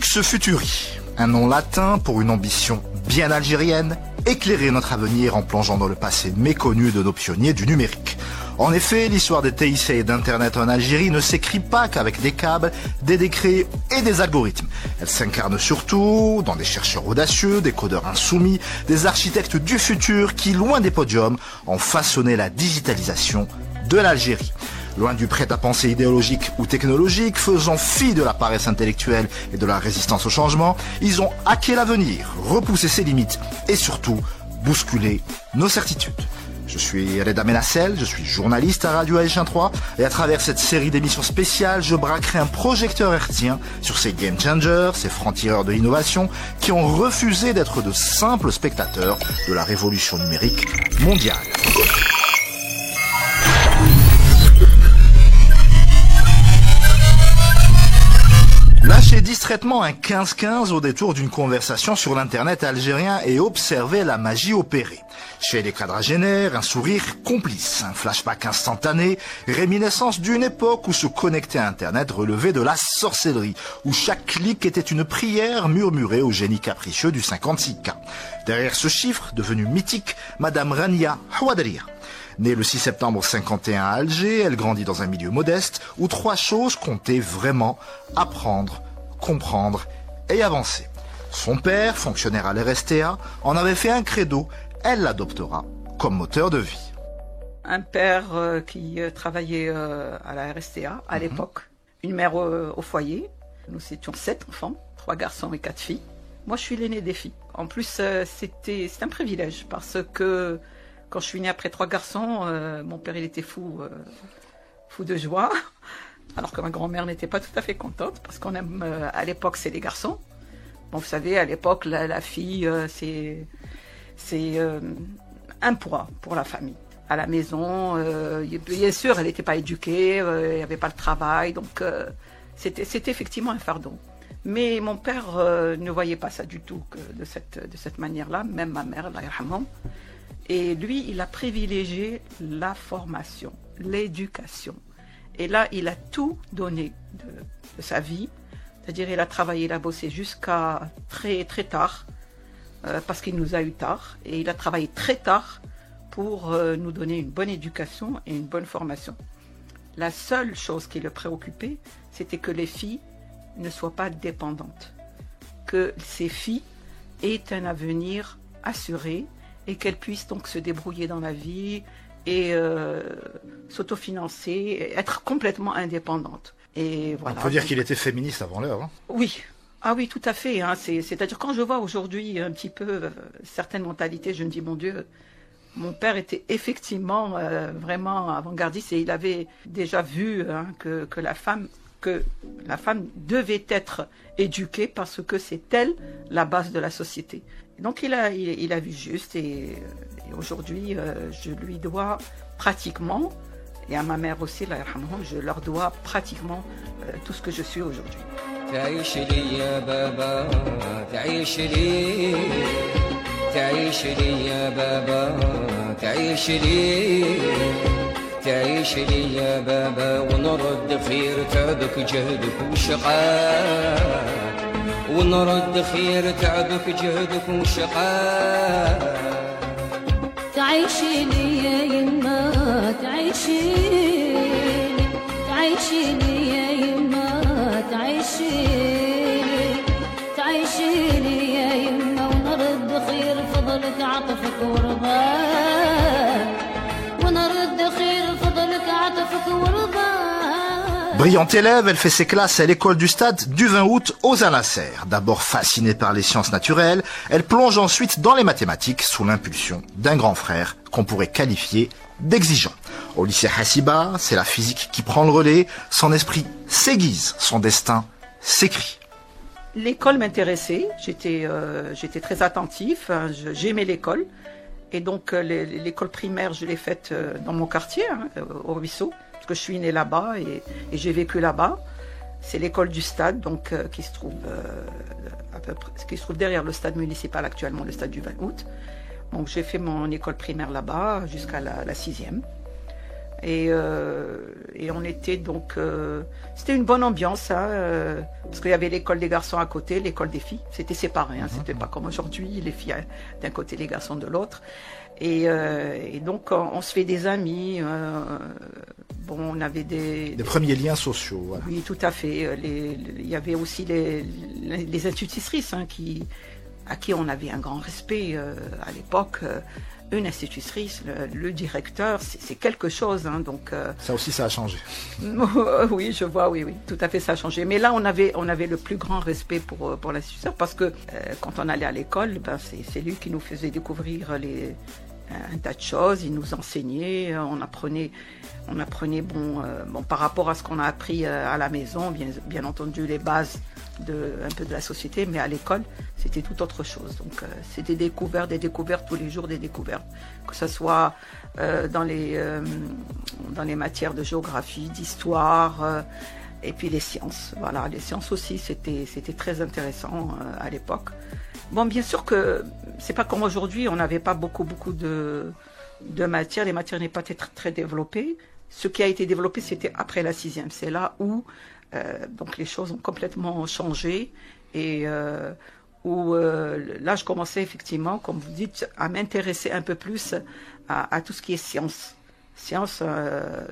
Lux Futuri, un nom latin pour une ambition bien algérienne, éclairer notre avenir en plongeant dans le passé méconnu de nos pionniers du numérique. En effet, l'histoire des TIC et d'Internet en Algérie ne s'écrit pas qu'avec des câbles, des décrets et des algorithmes. Elle s'incarne surtout dans des chercheurs audacieux, des codeurs insoumis, des architectes du futur qui, loin des podiums, ont façonné la digitalisation de l'Algérie. Loin du prêt-à-penser idéologique ou technologique, faisant fi de la paresse intellectuelle et de la résistance au changement, ils ont hacké l'avenir, repoussé ses limites et surtout bousculé nos certitudes. Je suis Reda Menassel, je suis journaliste à Radio AH1-3 et à travers cette série d'émissions spéciales, je braquerai un projecteur hertzien sur ces game changers, ces francs-tireurs de l'innovation qui ont refusé d'être de simples spectateurs de la révolution numérique mondiale. Lâchez distraitement un 15-15 au détour d'une conversation sur l'internet algérien et observez la magie opérée. Chez les quadragénaires, un sourire complice, un flashback instantané, réminiscence d'une époque où se connecter à internet relevait de la sorcellerie, où chaque clic était une prière murmurée au génie capricieux du 56K. Derrière ce chiffre, devenu mythique, Madame Rania Houadria. Née le 6 septembre 51 à Alger, elle grandit dans un milieu modeste où 3 choses comptaient vraiment: apprendre, comprendre et avancer. Son père, fonctionnaire à l'RSTA, en avait fait un credo. Elle l'adoptera comme moteur de vie. Un père qui travaillait à la RSTA à l'époque, une mère au foyer. Nous étions 7 enfants, 3 garçons et 4 filles. Moi, je suis l'aînée des filles. En plus, c'est un privilège parce que quand je suis née après 3 garçons, mon père il était fou de joie, alors que ma grand-mère n'était pas tout à fait contente parce qu'on aime à l'époque c'est les garçons. Bon, vous savez, à l'époque la fille c'est un poids pour la famille. À la maison, bien sûr, elle n'était pas éduquée, il n'y avait pas le travail, donc c'était effectivement un fardeau. Mais mon père ne voyait pas ça du tout de cette manière-là, même ma mère, Allah yarhamha. Et lui, il a privilégié la formation, l'éducation. Et là, il a tout donné de sa vie. C'est-à-dire, il a travaillé, il a bossé jusqu'à très, très tard, parce qu'il nous a eu tard. Et il a travaillé très tard pour nous donner une bonne éducation et une bonne formation. La seule chose qui le préoccupait, c'était que les filles ne soient pas dépendantes. Que ces filles aient un avenir assuré, et qu'elles puissent donc se débrouiller dans la vie et s'autofinancer, et être complètement indépendantes. Et voilà. On peut dire qu'il était féministe avant l'heure. Hein. Oui. Ah oui, tout à fait. Hein. C'est-à-dire quand je vois aujourd'hui un petit peu certaines mentalités, je me dis, mon Dieu, mon père était effectivement vraiment avant-gardiste et il avait déjà vu que la femme devait être éduquée parce que c'est elle la base de la société. Donc il a vu juste et aujourd'hui je lui dois pratiquement, et à ma mère aussi, Allah yarhamhum, je leur dois pratiquement tout ce que je suis aujourd'hui. تعيش لي يا بابا تعيش لي تعيش لي يا بابا تعيش لي تعيش لي يا بابا ونرد خير تعبك جهدك وشقاء ونرد خير تعبك جهدك وشقاء تعيشي لي يا يما تعيشي لي يا يما تعيشي لي يا يما ونرد خير فضلك عطفك ورضاك ونرد خير فضلك عطفك ورضاك. Brillante élève, elle fait ses classes à l'école du Stade du 20 août aux Al-Nasser. D'abord fascinée par les sciences naturelles, elle plonge ensuite dans les mathématiques sous l'impulsion d'un grand frère qu'on pourrait qualifier d'exigeant. Au lycée Hassiba, c'est la physique qui prend le relais, son esprit s'aiguise, son destin s'écrit. L'école m'intéressait, j'étais très attentif, j'aimais l'école. Et donc l'école primaire, je l'ai faite dans mon quartier, au Ruisseau, parce que je suis née là-bas et j'ai vécu là-bas. C'est l'école du Stade, donc qui se trouve derrière le stade municipal actuellement, le stade du 20 août. Donc j'ai fait mon école primaire là-bas jusqu'à la 6e. Et Et on était donc... c'était une bonne ambiance, hein, parce qu'il y avait l'école des garçons à côté, l'école des filles. C'était séparé, hein, c'était pas comme aujourd'hui, les filles d'un côté, les garçons de l'autre. Et donc, on se fait des amis. Bon, on avait des premiers liens sociaux. Voilà. Oui, tout à fait. Il y avait aussi les institutrices, hein, à qui on avait un grand respect à l'époque. Une institutrice, le directeur, c'est quelque chose. Hein, donc, ça aussi, ça a changé. Oui, je vois, oui, tout à fait, ça a changé. Mais là, on avait le plus grand respect pour l'instituteur parce que quand on allait à l'école, ben, c'est lui qui nous faisait découvrir un tas de choses. Il nous enseignait, on apprenait bon, par rapport à ce qu'on a appris à la maison, bien entendu les bases un peu de la société, mais à l'école, c'était tout autre chose. Donc, c'est des découvertes tous les jours, des découvertes. Que ce soit dans les matières de géographie, d'histoire, et puis les sciences. Voilà, les sciences aussi, c'était très intéressant à l'époque. Bon, bien sûr que c'est pas comme aujourd'hui, on n'avait pas beaucoup de matières. Les matières n'étaient pas très développées. Ce qui a été développé, c'était après la 6e. C'est là où donc les choses ont complètement changé et où là, je commençais effectivement, comme vous dites, à m'intéresser un peu plus à tout ce qui est science. Science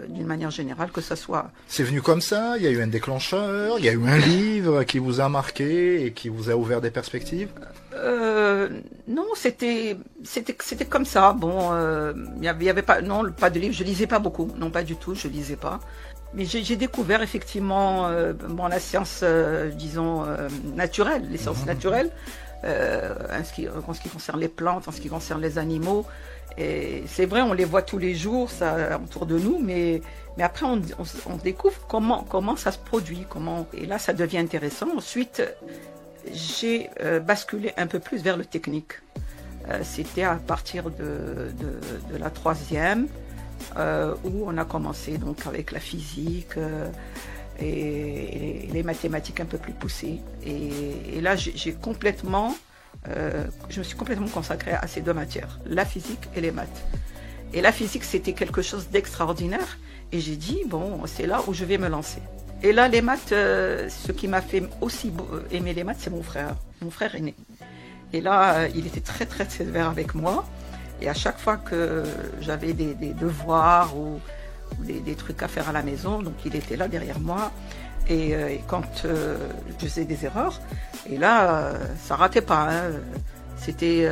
d'une manière générale, que ce soit... C'est venu comme ça? Il y a eu un déclencheur? Il y a eu un livre qui vous a marqué et qui vous a ouvert des perspectives? Non, c'était comme ça. Bon, il y avait pas de livre. Je lisais pas beaucoup. Non, pas du tout. Je lisais pas. Mais j'ai découvert effectivement la science, disons naturelle, les sciences naturelles, en ce qui concerne les plantes, en ce qui concerne les animaux. Et c'est vrai, on les voit tous les jours, ça autour de nous, mais après on découvre comment ça se produit, et là ça devient intéressant. Ensuite, j'ai basculé un peu plus vers le technique. C'était à partir de la 3e où on a commencé donc avec la physique et les mathématiques un peu plus poussées. Et là, je me suis complètement consacrée à ces deux matières, la physique et les maths. Et la physique, c'était quelque chose d'extraordinaire. Et j'ai dit, bon, c'est là où je vais me lancer. Et là, les maths, ce qui m'a fait aussi aimer les maths, c'est mon frère aîné. Et là, il était très, très sévère avec moi. Et à chaque fois que j'avais des devoirs ou des trucs à faire à la maison, donc il était là derrière moi. Et quand je faisais des erreurs, et là, ça ratait pas. Hein. C'était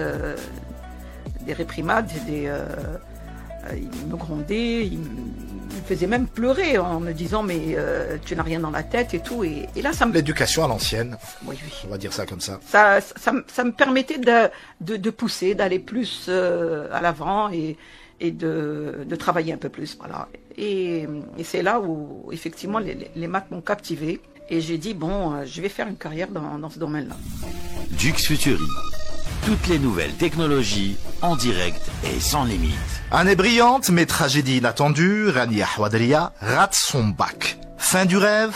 des réprimades, il me grondait, il me faisait même pleurer en me disant mais tu n'as rien dans la tête et tout. Et là, ça me... L'éducation à l'ancienne, oui. On va dire ça comme ça. Ça me permettait de pousser, d'aller plus à l'avant et de travailler un peu plus. Voilà. Et c'est là où effectivement les maths m'ont captivé. Et j'ai dit, bon, je vais faire une carrière dans ce domaine-là. Dux Futuri. Toutes les nouvelles technologies en direct et sans limite. Année brillante, mais tragédie inattendue, Rania Houadria rate son bac. Fin du rêve?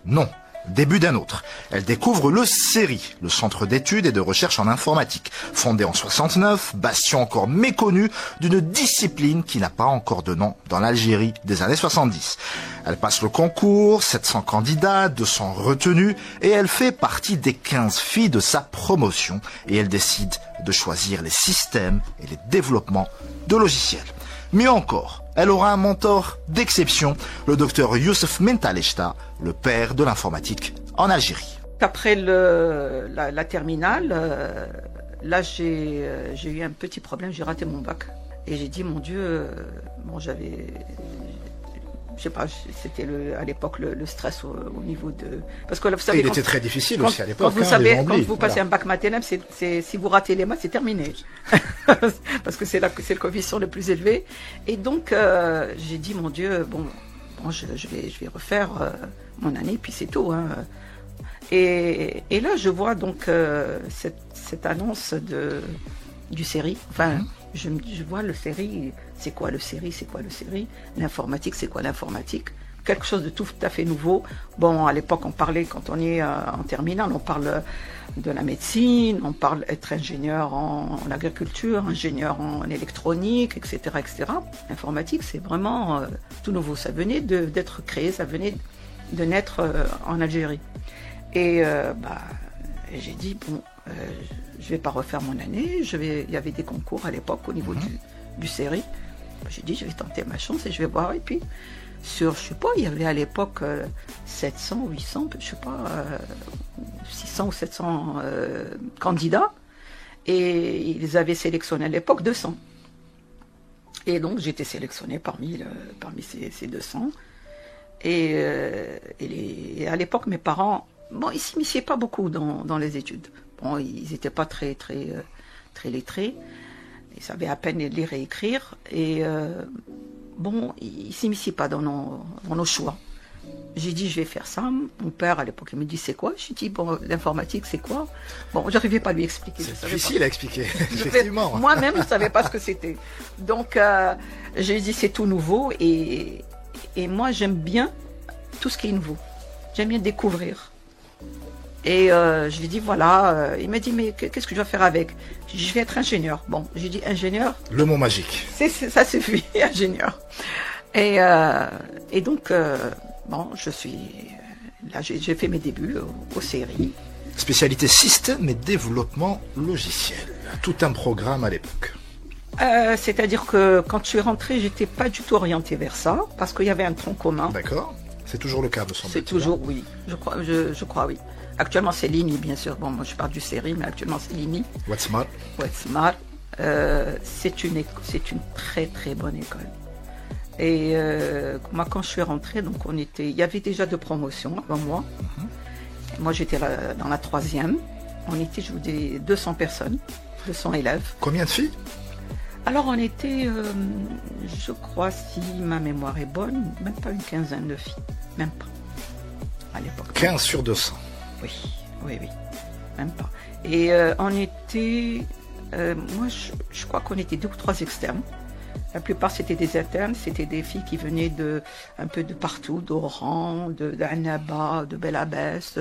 Non. Début d'un autre. Elle découvre le CERI, le Centre d'études et de recherche en informatique. Fondé en 69, bastion encore méconnu d'une discipline qui n'a pas encore de nom dans l'Algérie des années 70. Elle passe le concours, 700 candidats, 200 retenus, et elle fait partie des 15 filles de sa promotion. Et elle décide de choisir les systèmes et les développements de logiciels. Mieux encore, elle aura un mentor d'exception, le docteur Youssef Mentalechta, le père de l'informatique en Algérie. Après la terminale, là j'ai eu un petit problème, j'ai raté mon bac. Et j'ai dit, mon Dieu, je sais pas, c'était à l'époque le stress au niveau de... Parce que là, vous savez, il était très difficile aussi à l'époque. Quand vous passez un bac maternel, si vous ratez les maths, c'est terminé. Parce que c'est le coefficient le plus élevé. Et donc, j'ai dit, mon Dieu, bon je vais refaire mon année, puis c'est tout. Hein. Et là, je vois donc cette annonce du CERI. Enfin, je vois le CERI. C'est quoi le CERI? L'informatique, c'est quoi l'informatique? quelque chose de tout à fait nouveau. Bon, à l'époque, on parlait, quand on est en terminale, on parle de la médecine, on parle être ingénieur en agriculture, ingénieur en électronique, etc., etc. L'informatique, c'est vraiment tout nouveau. Ça venait d'être créé, ça venait de naître en Algérie. Et j'ai dit, bon, je vais pas refaire mon année. Il y avait des concours à l'époque au niveau du CERI. J'ai dit, je vais tenter ma chance et je vais voir. Et puis, je sais pas, il y avait à l'époque 700, 800, je sais pas, 600 ou 700 candidats. Et ils avaient sélectionné à l'époque 200. Et donc, j'étais sélectionnée parmi ces 200. Et à l'époque, mes parents, bon, ils s'immisçaient pas beaucoup dans les études. Bon, ils n'étaient pas très lettrés. Ils savaient à peine lire et écrire. Et bon, ils s'immisçaient pas dans nos choix. J'ai dit, je vais faire ça. Mon père, à l'époque, il me dit, c'est quoi? J'ai dit, bon, l'informatique, c'est quoi? Bon, j'arrivais pas à lui expliquer. C'est difficile à expliquer, effectivement. Moi-même, je savais pas ce que c'était. Donc, j'ai dit, c'est tout nouveau. Et moi, j'aime bien tout ce qui est nouveau. J'aime bien découvrir. Et je lui ai dit, voilà. Il m'a dit, mais qu'est-ce que je dois faire avec? J'ai dit, je vais être ingénieur. Bon, j'ai dit, ingénieur. Le mot magique. Ça suffit, ingénieur. Et donc, bon, je suis... Là, j'ai fait mes débuts au CERI. Spécialité système et développement logiciel. Tout un programme à l'époque. C'est-à-dire que quand je suis rentrée, j'étais pas du tout orientée vers ça, parce qu'il y avait un tronc commun. D'accord. C'est toujours le cas, me semble-t-il. C'est toujours, oui. Je crois, oui. Actuellement, c'est l'INI, bien sûr. Bon, moi, je parle du CERI, mais actuellement, c'est l'INI. Whatsmart. C'est une très, très bonne école. Et moi, quand je suis rentrée, donc il y avait déjà 2 promotions avant moi. Moi, j'étais dans la 3e. On était, je vous dis, 200 personnes, 200 élèves. Combien de filles? Alors, on était, je crois, si ma mémoire est bonne, même pas une quinzaine de filles. Même pas. À l'époque. 15 sur 200. Oui. Même pas. Et on était, moi, je crois qu'on était 2 ou 3 externes. La plupart, c'était des internes, c'était des filles qui venaient un peu de partout, d'Oran, d'Annaba, de Bel Abbès,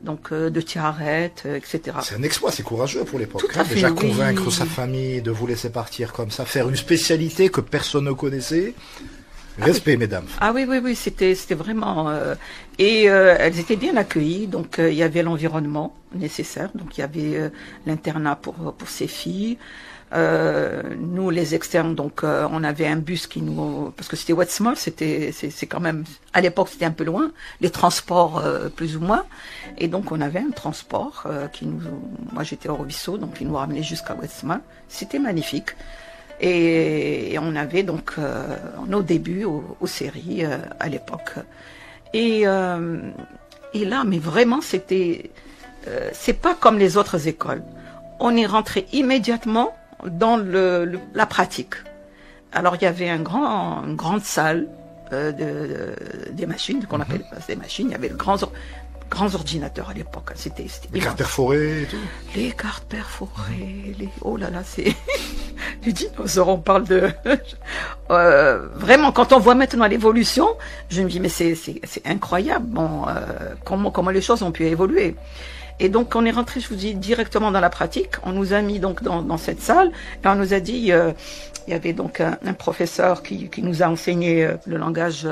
donc de Tiaret, etc. C'est un exploit, c'est courageux pour l'époque. Tout à fait, déjà oui. Convaincre sa famille de vous laisser partir comme ça, faire une spécialité que personne ne connaissait. Respect, mesdames. Ah oui, c'était vraiment... et elles étaient bien accueillies, donc il y avait l'environnement nécessaire, donc il y avait l'internat pour ces filles. Nous, les externes, donc on avait un bus qui nous... Parce que c'était Whatsmart, c'est quand même... À l'époque, c'était un peu loin, les transports plus ou moins. Et donc, on avait un transport qui nous... Moi, j'étais au Robisso, donc il nous ramenait jusqu'à Whatsmart. C'était magnifique. Et on avait donc nos débuts au CERI à l'époque. Et là, mais vraiment, c'était... c'est pas comme les autres écoles. On est rentré immédiatement dans la pratique. Alors, il y avait une grande salle des machines, qu'on appelle des machines. Il y avait de grands ordinateurs à l'époque. C'était les cartes perforées et tout. Les cartes perforées, oh là là, c'est du dinosaure, on parle de... vraiment, quand on voit maintenant l'évolution, je me dis, mais c'est incroyable, bon, comment les choses ont pu évoluer. Et donc, on est rentré, je vous dis, directement dans la pratique. On nous a mis donc dans cette salle et on nous a dit, il y avait donc un professeur qui nous a enseigné le langage...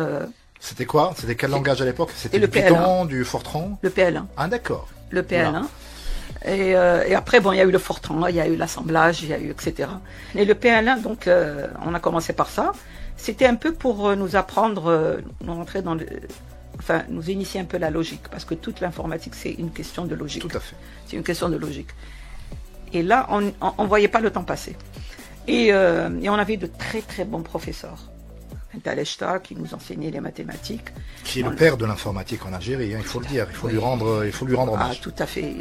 C'était quoi? C'était quel langage à l'époque? C'était le du Python, du Fortran? Le PL1. Ah, d'accord. Le PL1. Voilà. Et après, bon, il y a eu le Fortran, il y a eu l'assemblage, il y a eu, etc. Et le PL1, donc, on a commencé par ça. C'était un peu pour nous apprendre, nous rentrer dans enfin, nous initier un peu la logique, parce que toute l'informatique, c'est une question de logique. Tout à fait. C'est une question de logique. Et là, on voyait pas le temps passer. Et on avait de très, très bons professeurs. Taleshta qui nous enseignait les mathématiques. Qui est le père de l'informatique en Algérie, hein, il faut le dire, il faut lui rendre hommage. Ah, tout à fait.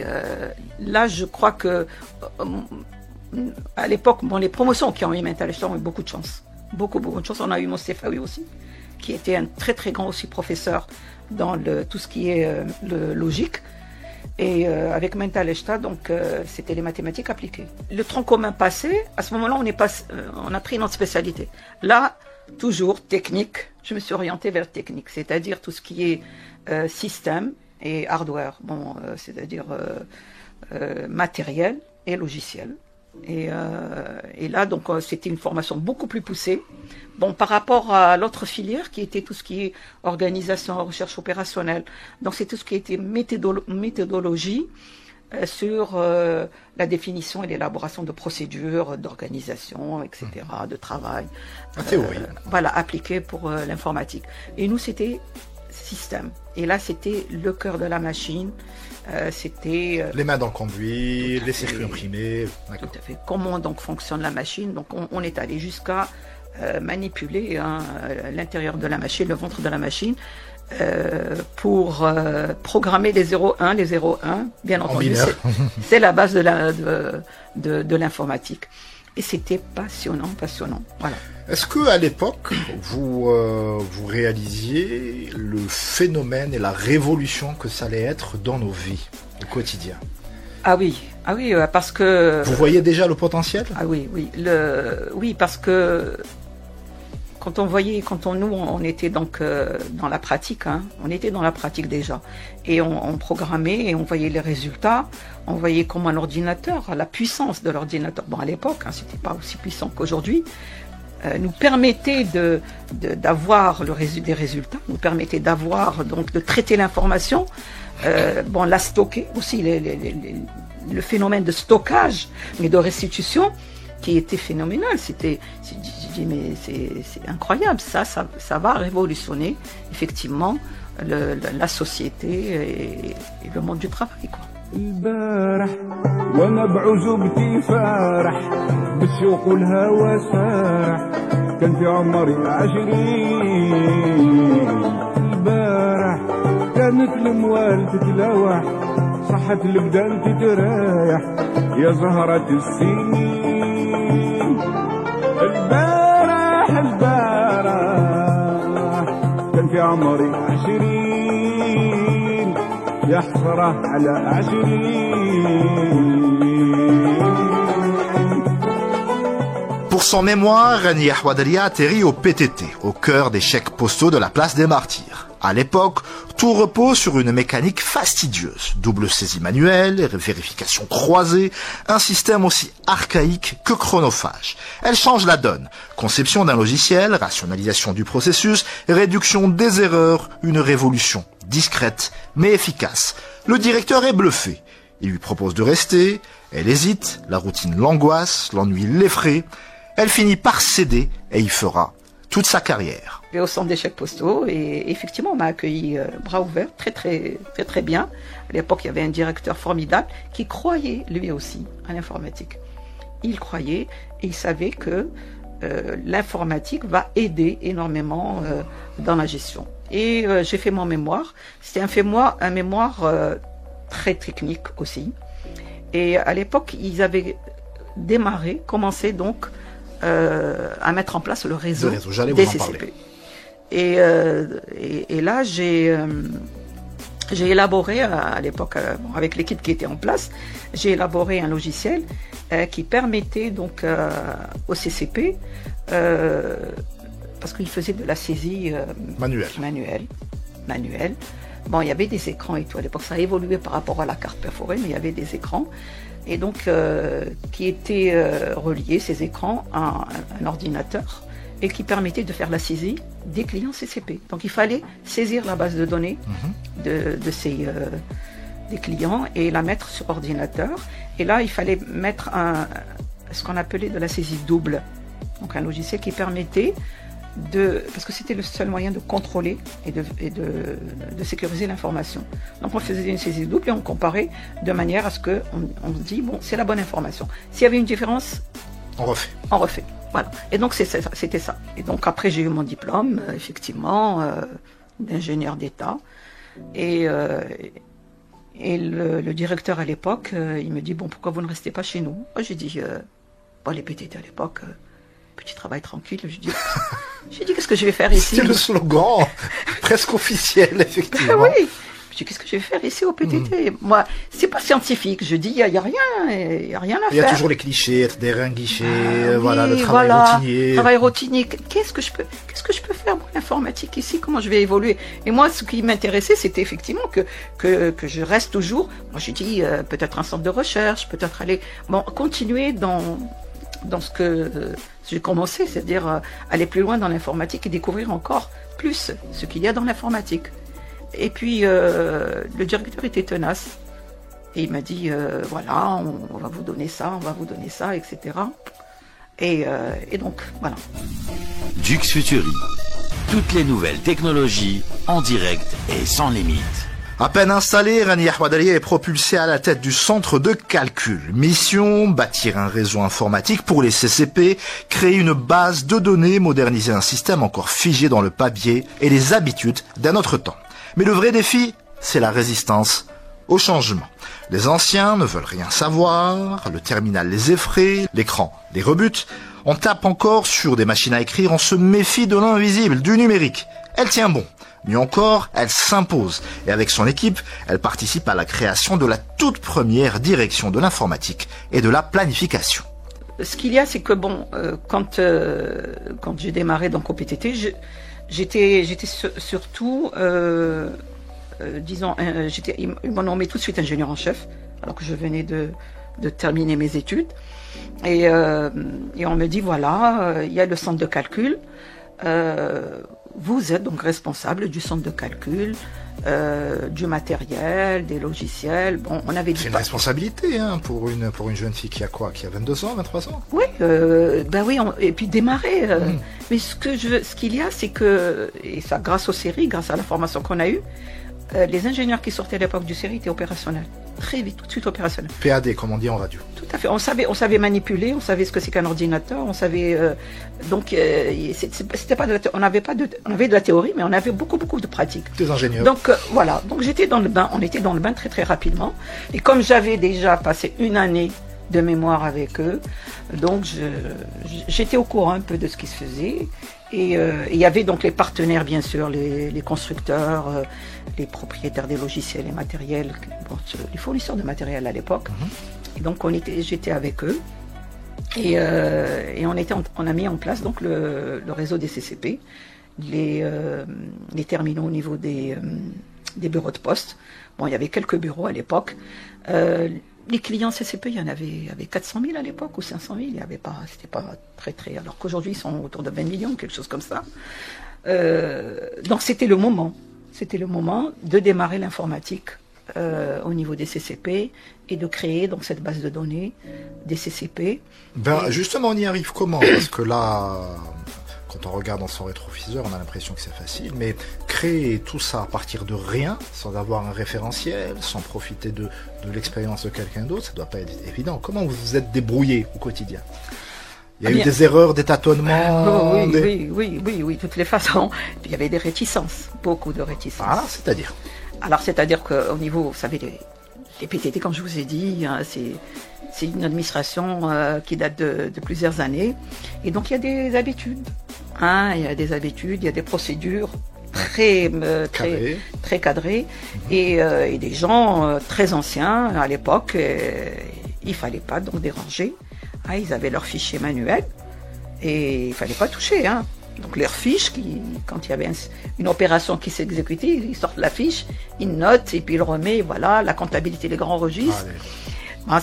Là, je crois que à l'époque, bon, les promotions qui ont eu Taleshta ont eu beaucoup de chance. Beaucoup de chance. On a eu Mostefaoui aussi, qui était un très très grand aussi professeur dans tout ce qui est le logique. Et avec Taleshta, donc c'était les mathématiques appliquées. Le tronc commun passé, à ce moment-là, on a pris notre spécialité. Là, toujours technique. Je me suis orientée vers technique, c'est-à-dire tout ce qui est système et hardware, c'est-à-dire matériel et logiciel. Et là, donc, c'était une formation beaucoup plus poussée. Bon, par rapport à l'autre filière qui était tout ce qui est organisation, recherche opérationnelle. Donc, c'est tout ce qui était méthodologie sur la définition et l'élaboration de procédures, d'organisation, etc., de travail. La théorie. Voilà, appliquée pour l'informatique. Et nous, c'était système. Et là, c'était le cœur de la machine. C'était les mains dans le conduit, les circuits imprimés. Tout à fait. Comment donc fonctionne la machine? Donc, on est allé jusqu'à manipuler l'intérieur de la machine, le ventre de la machine, pour programmer les 0-1, les 0-1, bien entendu. C'est la base de l'informatique. Et c'était passionnant. Voilà. Est-ce que à l'époque, vous réalisiez le phénomène et la révolution que ça allait être dans nos vies au quotidien? Ah oui, parce que... Vous voyez déjà le potentiel? Ah oui, oui, parce que quand on était donc dans la pratique, on était dans la pratique déjà, et on programmait et on voyait les résultats, on voyait comment un ordinateur, la puissance de l'ordinateur, bon à l'époque, c'était pas aussi puissant qu'aujourd'hui, nous permettait d'avoir des résultats, nous permettait d'avoir donc de traiter l'information, la stocker aussi, le phénomène de stockage, mais de restitution, qui était phénoménal. J'ai dit mais c'est incroyable, ça va révolutionner effectivement la société et le monde du travail, quoi. البارح وانا بعزوبتي فارح بالشوق والهوى سارح كان في عمري 20 البارح كانت الموال تتلوح صحة البدان تترايح يا زهرة السنين البارح كان في عمري 20 يا حسرة على 20. Pour son mémoire, Reni Ahwadalia atterrit au PTT, au cœur des chèques postaux de la place des Martyrs. À l'époque, tout repose sur une mécanique fastidieuse, double saisie manuelle, vérification croisée, un système aussi archaïque que chronophage. Elle change la donne. Conception d'un logiciel, rationalisation du processus, réduction des erreurs, une révolution discrète mais efficace. Le directeur est bluffé. Il lui propose de rester, elle hésite, la routine l'angoisse, l'ennui l'effraie. Elle finit par céder et y fera toute sa carrière. Et au centre des chèques postaux, et effectivement on m'a accueilli bras ouverts, très bien. À l'époque il y avait un directeur formidable qui croyait lui aussi à l'informatique. Il croyait et il savait que l'informatique va aider énormément dans la gestion. Et j'ai fait mon mémoire. C'était un mémoire très technique aussi. Et à l'époque ils avaient commencé donc à mettre en place le réseau des CCP. Et là, j'ai élaboré, à l'époque, avec l'équipe qui était en place, j'ai élaboré un logiciel qui permettait donc au CCP, parce qu'il faisait de la saisie manuelle. Bon, il y avait des écrans et tout. À l'époque, ça a évolué par rapport à la carte perforée, mais il y avait des écrans. Et donc, qui étaient reliés, ces écrans, à un ordinateur, et qui permettait de faire la saisie des clients CCP. Donc, il fallait saisir la base de données des clients et la mettre sur ordinateur. Et là, il fallait mettre ce qu'on appelait de la saisie double. Donc, un logiciel qui permettait parce que c'était le seul moyen de contrôler et de sécuriser l'information. Donc on faisait une saisie double et on comparait de manière à ce qu'on se dit, bon, c'est la bonne information. S'il y avait une différence, on refait. Voilà. Et donc c'était ça. Et donc après j'ai eu mon diplôme, effectivement, d'ingénieur d'État. Et le directeur à l'époque, il me dit, bon, pourquoi vous ne restez pas chez nous? Moi j'ai dit, les PTT à l'époque... petit travail tranquille. J'ai dit, qu'est-ce que je vais faire ici? C'est le slogan presque officiel, effectivement. Oui. Je dis, qu'est-ce que je vais faire ici au PTT? Moi, c'est pas scientifique. Je dis, il y a rien à Il y a faire. toujours les clichés, être derrière un guichet, Ah, voilà, oui, le travail routinier. Travail routinier. Qu'est-ce que je peux faire, moi, l'informatique ici? Comment je vais évoluer? Et moi, ce qui m'intéressait, c'était effectivement que je reste toujours. Moi, j'ai dit, peut-être un centre de recherche, peut-être aller, continuer dans ce que j'ai commencé, c'est-à-dire aller plus loin dans l'informatique et découvrir encore plus ce qu'il y a dans l'informatique. Et puis, le directeur était tenace. Et il m'a dit, voilà, on va vous donner ça, etc. Et donc, voilà. Dux Futuri. Toutes les nouvelles technologies en direct et sans limite. À peine installé, Rani Ahmadali est propulsé à la tête du centre de calcul. Mission, bâtir un réseau informatique pour les CCP, créer une base de données, moderniser un système encore figé dans le papier et les habitudes d'un autre temps. Mais le vrai défi, c'est la résistance au changement. Les anciens ne veulent rien savoir, le terminal les effraie, l'écran les rebute. On tape encore sur des machines à écrire, on se méfie de l'invisible, du numérique. Elle tient bon. Mieux encore, elle s'impose. Et avec son équipe, elle participe à la création de la toute première direction de l'informatique et de la planification. Ce qu'il y a, c'est que quand j'ai démarré donc au PTT, j'étais surtout, ils m'ont nommé tout de suite ingénieur en chef, alors que je venais de terminer mes études. Et on me dit, voilà, il y a le centre de calcul. Vous êtes donc responsable du centre de calcul, du matériel, des logiciels. Bon, on avait dit. C'est une responsabilité pour une jeune fille qui a 22 ans, 23 ans. Oui, oui, et puis démarrer. Mais ce qu'il y a, c'est que, et ça grâce aux séries, grâce à la formation qu'on a eue, les ingénieurs qui sortaient à l'époque du série étaient opérationnels. Très vite, tout de suite opérationnels. PAD, comme on dit en radio. Tout à fait. On savait manipuler, on savait ce que c'est qu'un ordinateur, on savait. C'était pas on avait de la théorie, mais on avait beaucoup de pratique. Des ingénieurs. Donc voilà. Donc j'étais dans le bain. On était dans le bain très très rapidement. Et comme j'avais déjà passé une année de mémoire avec eux, donc j'étais au courant un peu de ce qui se faisait. Et il y avait donc les partenaires, bien sûr, les constructeurs, les propriétaires des logiciels et matériels, les fournisseurs de matériel à l'époque. Et donc j'étais avec eux et on a mis en place donc le réseau des CCP, les terminaux au niveau des bureaux de poste. Bon, il y avait quelques bureaux à l'époque. Les clients CCP, il y avait 400 000 à l'époque, ou 500 000, c'était pas très, alors qu'aujourd'hui, ils sont autour de 20 millions, quelque chose comme ça. Donc, c'était le moment de démarrer l'informatique au niveau des CCP et de créer donc cette base de données des CCP. Justement, on y arrive comment? Parce que là, quand on regarde dans son rétroviseur, on a l'impression que c'est facile, mais créer tout ça à partir de rien, sans avoir un référentiel, sans profiter de l'expérience de quelqu'un d'autre, ça doit pas être évident. Comment vous vous êtes débrouillé au quotidien? Il y a eu des erreurs, des tâtonnements? Oui, toutes les façons. Puis il y avait des réticences, beaucoup de réticences. Ah, c'est-à-dire? Alors, c'est-à-dire qu'au niveau, vous savez, les PTT, comme je vous ai dit, c'est une administration qui date de plusieurs années. Et donc, il y a des habitudes. Il y a des habitudes, il y a des procédures très cadrées. Et des gens très anciens à l'époque, il fallait pas donc déranger. Ils avaient leur fichier manuel et il fallait pas toucher. Donc leurs fiches, quand il y avait une opération qui s'exécutait, ils sortent la fiche, ils notent et puis ils remettent, voilà, la comptabilité, les grands registres. Moi,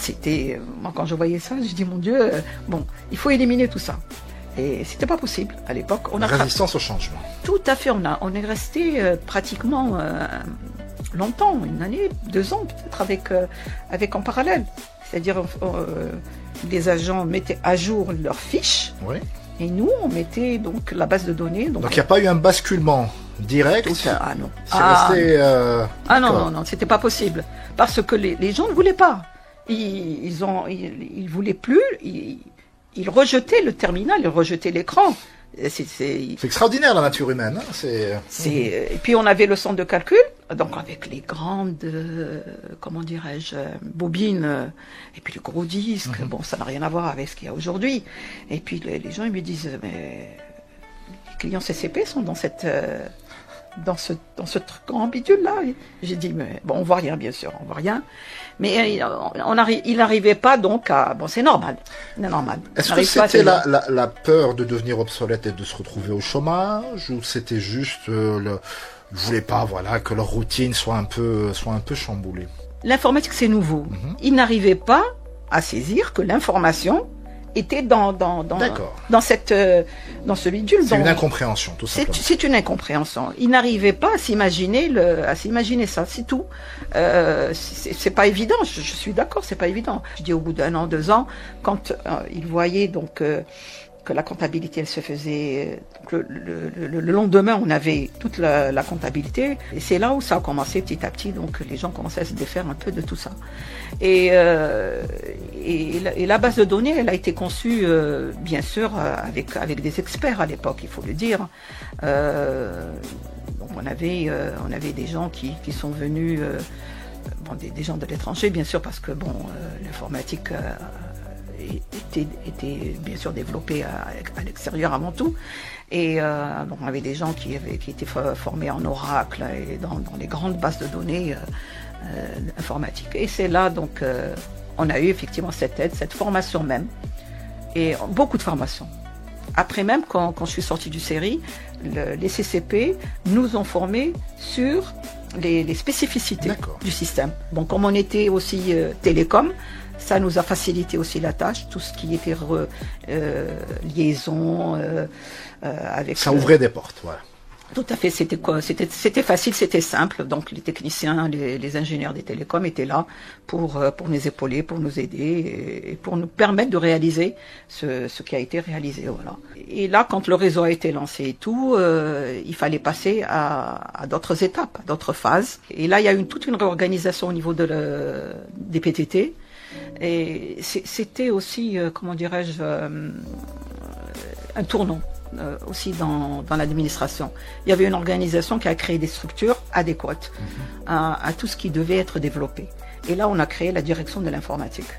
quand je voyais ça, je dis mon Dieu, il faut éliminer tout ça. Et c'était pas possible à l'époque. La résistance au changement. Tout à fait, on est resté pratiquement longtemps, une année, 2 ans peut-être avec en parallèle. C'est-à-dire les agents mettaient à jour leurs fiches. Oui. Et nous, on mettait donc la base de données. Donc il n'y a pas eu un bascule direct. Non. C'est resté. Non, c'était pas possible parce que les gens ne voulaient pas. Ils voulaient plus. Ils rejetaient le terminal, ils rejetaient l'écran. C'est extraordinaire la nature humaine. Et puis on avait le centre de calcul, donc avec les grandes, comment dirais-je, bobines, et puis le gros disque. Ça n'a rien à voir avec ce qu'il y a aujourd'hui. Et puis les gens ils me disent, mais les clients CCP sont dans cette dans ce grand bidule là. J'ai dit mais bon, on voit rien bien sûr, on voit rien. Mais il n'arrivait pas donc à bon, c'est normal. Est-ce que c'était la peur de devenir obsolète et de se retrouver au chômage, ou c'était juste ils voulaient pas que leur routine soit un peu chamboulée? L'informatique c'est nouveau. Ils n'arrivaient pas à saisir que l'information était dans ce bidule. C'est une incompréhension, tout simplement. C'est une incompréhension. Ils n'arrivaient pas à s'imaginer ça, c'est tout. C'est pas évident. Je suis d'accord, c'est pas évident. Je dis au bout d'1 an, 2 ans, quand ils voyaient donc que la comptabilité elle se faisait le lendemain, on avait toute la comptabilité, et c'est là où ça a commencé petit à petit, donc les gens commençaient à se défaire un peu de tout ça. Et la base de données, elle a été conçue bien sûr avec des experts à l'époque, il faut le dire. Donc on avait des gens qui sont venus, des gens de l'étranger bien sûr, parce que l'informatique était bien sûr développée à l'extérieur avant tout, et donc on avait des gens qui étaient formés en Oracle et dans les grandes bases de données informatiques, et c'est là donc on a eu effectivement cette aide, cette formation même, et beaucoup de formations. Après même quand je suis sortie du CERI, les CCP nous ont formés sur les spécificités du système. Donc comme on était aussi télécom, ça nous a facilité aussi la tâche, tout ce qui était liaison avec... Ça ouvrait des portes, voilà. Tout à fait, c'était facile, c'était simple. Donc les techniciens, les ingénieurs des télécoms étaient là pour nous épauler, pour nous aider et pour nous permettre de réaliser ce qui a été réalisé. Voilà. Et là, quand le réseau a été lancé et tout, il fallait passer à d'autres étapes, à d'autres phases. Et là, il y a eu toute une réorganisation au niveau des PTT. Et c'était aussi, comment dirais-je, un tournant aussi dans l'administration. Il y avait une organisation qui a créé des structures adéquates à tout ce qui devait être développé. Et là, on a créé la direction de l'informatique.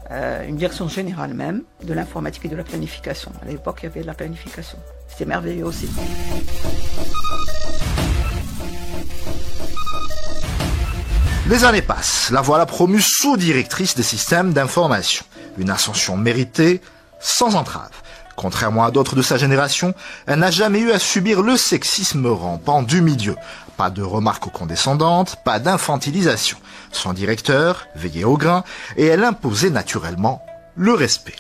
Une direction générale même de l'informatique et de la planification. À l'époque, il y avait de la planification. C'était merveilleux aussi. Les années passent, la voilà promue sous-directrice des systèmes d'information. Une ascension méritée, sans entrave. Contrairement à d'autres de sa génération, elle n'a jamais eu à subir le sexisme rampant du milieu. Pas de remarques condescendantes, pas d'infantilisation. Son directeur veillait au grain et elle imposait naturellement le respect.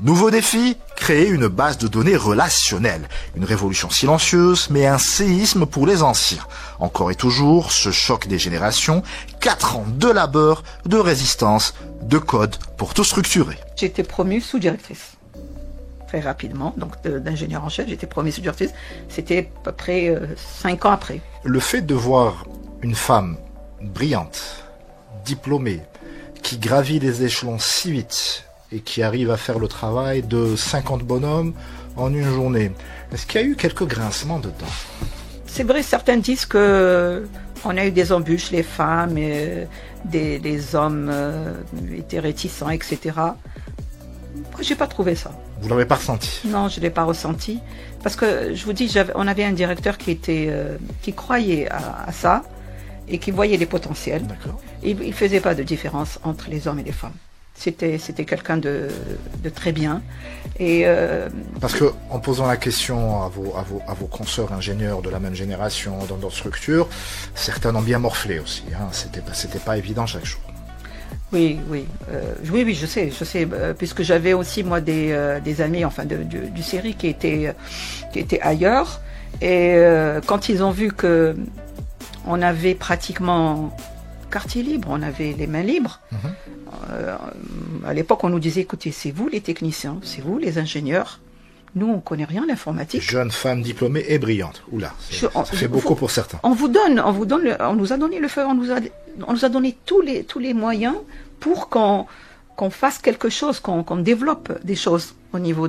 Nouveau défi, créer une base de données relationnelle. Une révolution silencieuse, mais un séisme pour les anciens. Encore et toujours, ce choc des générations, 4 ans de labeur, de résistance, de code pour tout structurer. J'ai été promue sous-directrice. Très rapidement, donc d'ingénieur en chef, j'ai été promue sous-directrice. C'était à peu près 5 ans après. Le fait de voir une femme brillante, diplômée, qui gravit les échelons si vite et qui arrive à faire le travail de 50 bonhommes en une journée, est-ce qu'il y a eu quelques grincements dedans? C'est vrai, certains disent que on a eu des embûches, les femmes, des hommes étaient réticents, etc. Moi, j'ai pas trouvé ça. Vous l'avez pas ressenti? Non, je l'ai pas ressenti, parce que je vous dis, on avait un directeur qui croyait à ça et qui voyait les potentiels. D'accord. Il faisait pas de différence entre les hommes et les femmes. C'était quelqu'un de très bien. Et parce que en posant la question à vos consoeurs ingénieurs de la même génération dans d'autres structures, certains ont bien morflé aussi. C'était pas évident chaque jour. Oui, je sais, puisque j'avais aussi moi des amis, enfin du CERI qui étaient ailleurs, et quand ils ont vu que on avait pratiquement quartier libre, on avait les mains libres. À l'époque, on nous disait, écoutez, c'est vous les techniciens, c'est vous les ingénieurs. Nous, on connaît rien l'informatique. Jeune femme diplômée et brillante. Oula, ça fait beaucoup pour certains. On nous a donné le feu, on nous a donné tous les moyens pour qu'on fasse quelque chose, qu'on développe des choses au niveau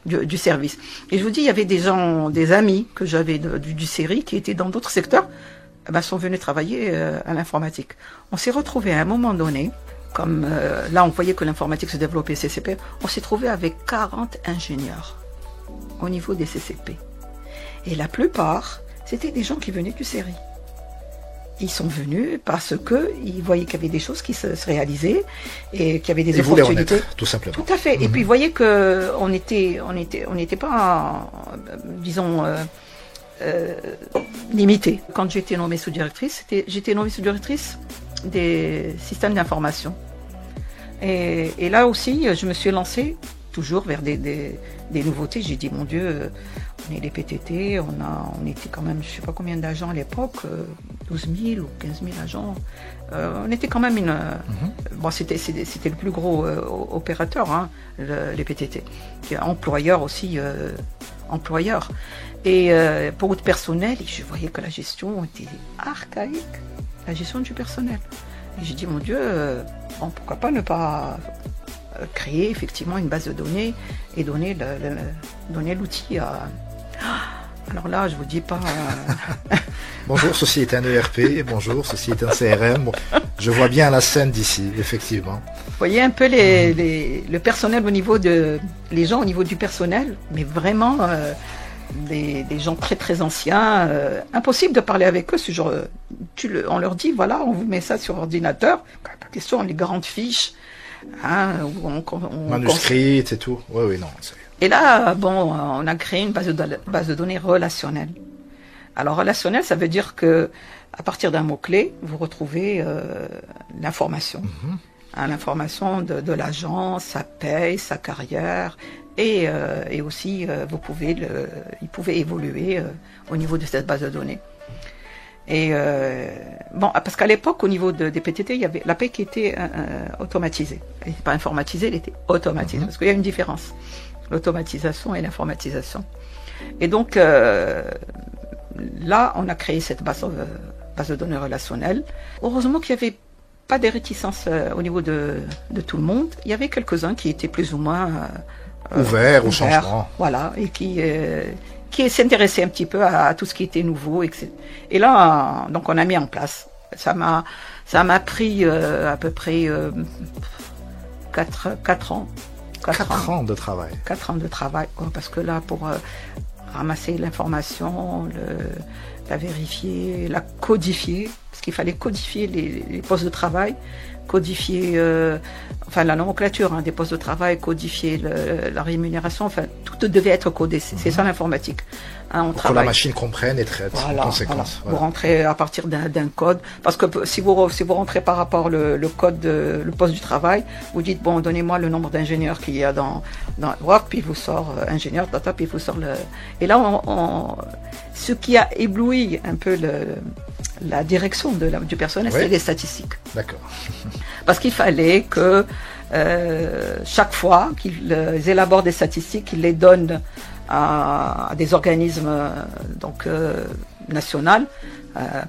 du service. Et je vous dis, il y avait des amis que j'avais du CERI qui étaient dans d'autres secteurs, sont venus travailler à l'informatique. On s'est retrouvés à un moment donné, comme là on voyait que l'informatique se développait CCP, on s'est trouvé avec 40 ingénieurs au niveau des CCP. Et la plupart, C'était des gens qui venaient du CERI. Ils sont venus parce qu'ils voyaient qu'il y avait des choses qui se réalisaient et qu'il y avait des opportunités. En être, tout simplement. Tout à fait. Et puis, ils voyaient qu'on n'était pas, disons, limité. Quand j'étais nommée sous-directrice, j'étais nommée sous-directrice des systèmes d'information. Et là aussi, je me suis lancée toujours vers des nouveautés. J'ai dit, mon Dieu, on est les PTT, on était quand même, je ne sais pas combien d'agents à l'époque, 12 000 ou 15 000 agents. On était quand même bon, c'était le plus gros opérateur, hein, les PTT. Employeur aussi, employeur. Et pour le personnel, je voyais que la gestion était archaïque, la gestion du personnel. Et j'ai dit, mon Dieu, bon, pourquoi pas ne pas créer effectivement une base de données et donner l'outil à... Alors là, je vous dis pas... Bonjour, ceci est un ERP, bonjour, ceci est un CRM. Bon, je vois bien la scène d'ici, effectivement. Vous voyez un peu le personnel au niveau de... Les gens au niveau du personnel, mais vraiment des gens très très anciens. Impossible de parler avec eux. On leur dit, voilà, on vous met ça sur ordinateur. Pas question, les grandes fiches. Hein, manuscrites et tout. Oui, non. Et là, bon, on a créé une base de données relationnelle. Alors, relationnel, ça veut dire que à partir d'un mot-clé, vous retrouvez l'information. L'information de l'agent, sa paye, sa carrière, et aussi, il pouvait évoluer au niveau de cette base de données. Et bon, parce qu'à l'époque, au niveau des PTT, il y avait la paie qui était automatisée. Elle n'était pas informatisée, elle était automatisée. Parce qu'il y a une différence, l'automatisation et l'informatisation. Et donc, là, on a créé cette base de données relationnelle. Heureusement qu'il n'y avait pas de réticence au niveau de tout le monde. Il y avait quelques-uns qui étaient plus ou moins ouverts au changement. Voilà, et qui s'intéressaient un petit peu à tout ce qui était nouveau, etc. Et là, donc on a mis en place. Ça m'a pris à peu près 4 ans. 4 ans de travail. 4 ans de travail, quoi, parce que là, pour ramasser l'information, la vérifier, la codifier, parce qu'il fallait codifier les postes de travail, codifier la nomenclature des postes de travail, codifier la rémunération, enfin tout devait être codé, c'est ça l'informatique. Pour que la machine comprenne et traite en conséquence. Voilà. Vous rentrez à partir d'un code, parce que si vous rentrez par rapport le code le poste du travail, vous dites bon, donnez-moi le nombre d'ingénieurs qu'il y a dans Word, puis il vous sort ingénieur data, puis il vous sort et là ce qui a ébloui un peu la direction du personnel, c'est les statistiques. D'accord. Parce qu'il fallait que chaque fois qu'ils élaborent des statistiques, ils les donnent à des organismes nationaux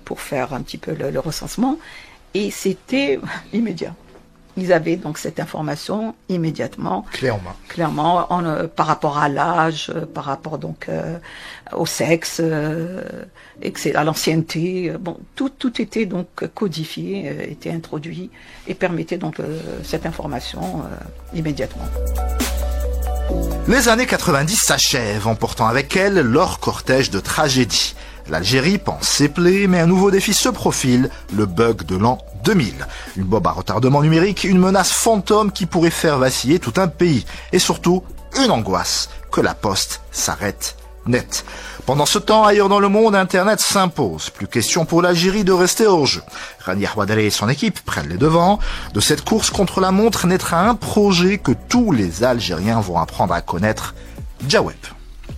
pour faire un petit peu le recensement, et c'était immédiat. Ils avaient donc cette information immédiatement, clairement par rapport à l'âge, par rapport donc au sexe, à l'ancienneté. Bon, tout était donc codifié, était introduit et permettait donc cette information immédiatement. Les années 90 s'achèvent, emportant avec elles leur cortège de tragédies. L'Algérie pense ses plaies, mais un nouveau défi se profile, le bug de l'an 2000. Une bombe à retardement numérique, une menace fantôme qui pourrait faire vaciller tout un pays. Et surtout, une angoisse, que la poste s'arrête net. Pendant ce temps, ailleurs dans le monde, Internet s'impose. Plus question pour l'Algérie de rester hors jeu. Rani Ahouadaleh et son équipe prennent les devants. De cette course contre la montre naîtra un projet que tous les Algériens vont apprendre à connaître, Jaweb.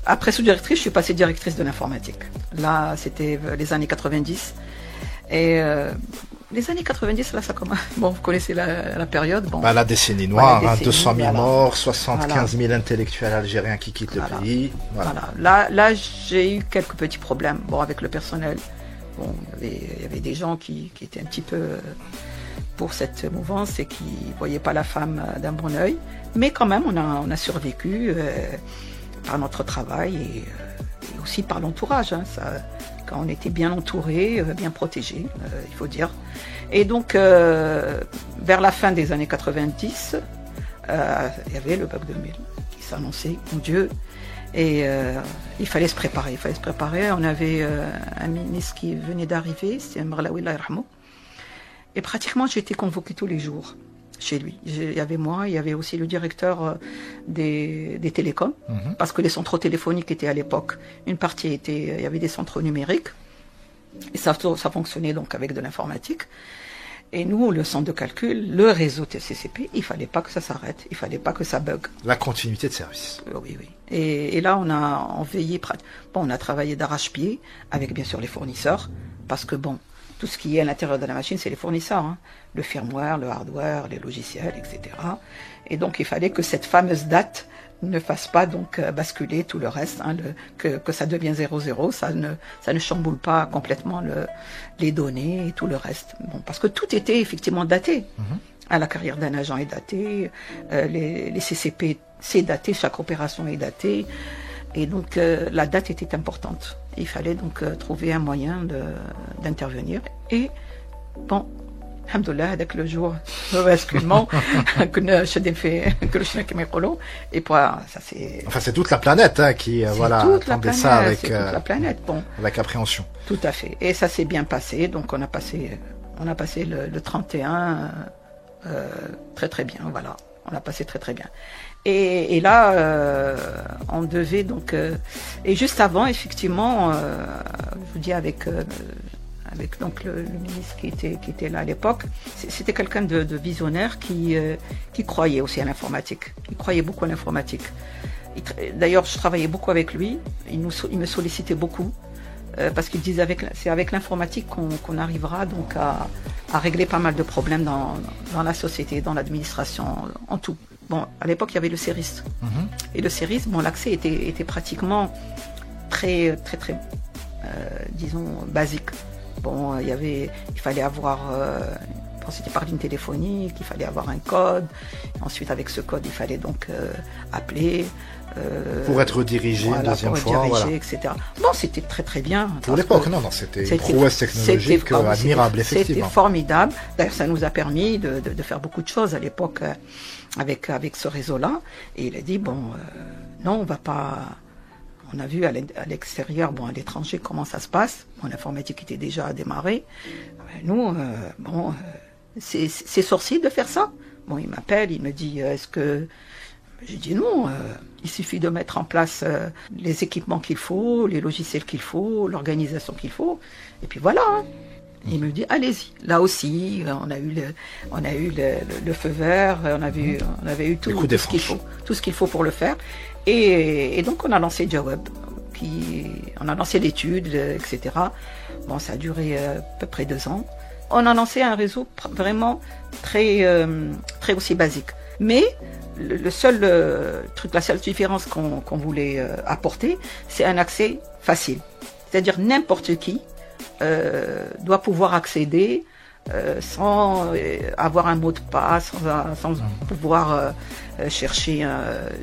Après sous-directrice, je suis passée directrice de l'informatique. Là, c'était les années 90. Et les années 90, là, ça commence. Bon, vous connaissez la période. Bon. La décennie noire, 200 000 morts, 75 000 intellectuels algériens qui quittent le pays. Voilà. Là, j'ai eu quelques petits problèmes. Bon, avec le personnel. Bon, il y avait des gens qui étaient un petit peu pour cette mouvance et qui ne voyaient pas la femme d'un bon œil. Mais quand même, on a survécu par notre travail et aussi par l'entourage. Quand on était bien entouré, bien protégé, il faut dire. Et donc, vers la fin des années 90, il y avait le bug 2000 qui s'annonçait, mon Dieu. Et il fallait se préparer. On avait un ministre qui venait d'arriver, c'était Mrlaoui Allah yarhamou. Et pratiquement, j'étais convoquée tous les jours chez lui. Il y avait moi, il y avait aussi le directeur des télécoms, parce que les centraux téléphoniques étaient à l'époque, une partie était, il y avait des centraux numériques, et ça fonctionnait donc avec de l'informatique. Et nous, le centre de calcul, le réseau TCCP, il fallait pas que ça s'arrête, il fallait pas que ça bug. La continuité de service. Oui. Et là, on a veillé, on a travaillé d'arrache-pied avec bien sûr les fournisseurs, parce que bon, tout ce qui est à l'intérieur de la machine, c'est les fournisseurs, hein. Le firmware, le hardware, les logiciels, etc. Et donc, il fallait que cette fameuse date ne fasse pas donc basculer tout le reste, hein, que ça devient 0,0, ça ne chamboule pas complètement les données et tout le reste. Bon, parce que tout était effectivement daté. La carrière d'un agent est datée, les CCP c'est daté, chaque opération est datée, et donc la date était importante. Il fallait donc trouver un moyen d'intervenir. Et bon, alhamdoulilah, avec le jour de basculement, et pour ça c'est. Enfin, c'est toute la planète qui attendait ça avec avec appréhension. Tout à fait. Et ça s'est bien passé. Donc on a passé le 31 très très bien. Voilà, on a passé très très bien. Et là, on devait donc et juste avant, effectivement, je vous dis avec donc le ministre qui était là à l'époque, c'était quelqu'un de visionnaire qui croyait aussi à l'informatique. Il croyait beaucoup à l'informatique. D'ailleurs, je travaillais beaucoup avec lui. Il me sollicitait beaucoup parce qu'il disait c'est avec l'informatique qu'on arrivera donc à régler pas mal de problèmes dans la société, dans l'administration, en tout. Bon, à l'époque, il y avait le CERIS. Et le CERIS, bon, l'accès était pratiquement très très très disons basique. Bon, il fallait avoir, c'était par ligne téléphonique, il fallait avoir un code. Ensuite, avec ce code, il fallait donc appeler. Pour être redirigé une deuxième fois, etc. Bon, c'était très très bien. Pour l'époque, c'était une prouesse technologique admirable, effectivement. C'était formidable. D'ailleurs, ça nous a permis de faire beaucoup de choses à l'époque avec ce réseau-là. Et il a dit, bon, non, on va pas... On a vu à l'extérieur, bon, à l'étranger, comment ça se passe. Bon, l'informatique était déjà démarrée. Nous, c'est sorcier de faire ça. Bon, il m'appelle, il me dit, est-ce que... J'ai dit non, il suffit de mettre en place les équipements qu'il faut, les logiciels qu'il faut, l'organisation qu'il faut. Et puis voilà. Hein. Il me dit, allez-y. Là aussi, on a eu le feu vert, on avait eu tout ce qu'il faut pour le faire. Et donc, on a lancé Jaweb, on a lancé l'étude, etc. Bon, ça a duré à peu près 2 ans. On a lancé un réseau vraiment très, très aussi basique. Mais le seul truc, la seule différence qu'on voulait apporter, c'est un accès facile. C'est-à-dire n'importe qui doit pouvoir accéder sans avoir un mot de passe, sans pouvoir chercher,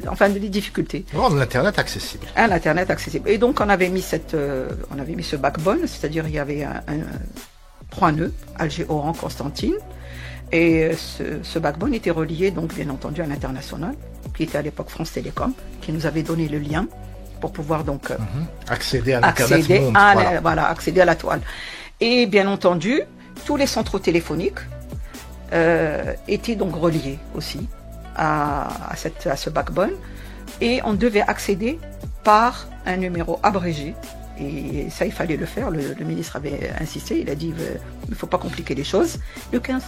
enfin des difficultés. Rendre l'Internet accessible. Un Internet accessible. Et donc on avait mis ce backbone, c'est-à-dire il y avait 3 nœuds, Alger, Oran, Constantine. Et ce backbone était relié donc bien entendu à l'international, qui était à l'époque France Télécom, qui nous avait donné le lien pour pouvoir donc accéder à l'Internet accéder à la toile. Et bien entendu, tous les centraux téléphoniques étaient donc reliés aussi à ce backbone, et on devait accéder par un numéro abrégé. Et ça, il fallait le faire. Le ministre avait insisté. Il a dit, il ne faut pas compliquer les choses. Le 15-15.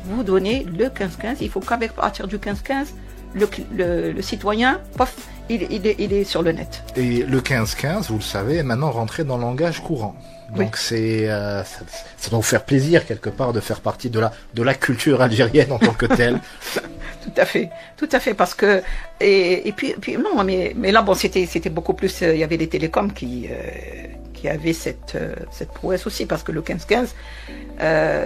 Vous donnez le 15-15. Il faut qu'à partir du 15-15, le citoyen, pof, il est sur le net. Et le 15-15, vous le savez, est maintenant rentré dans le langage courant. Donc ça doit vous faire plaisir quelque part de faire partie de la culture algérienne en tant que telle. Tout à fait, parce que et puis non, mais là bon, c'était beaucoup plus. Il y avait les télécoms qui avaient cette prouesse aussi, parce que le 15-15,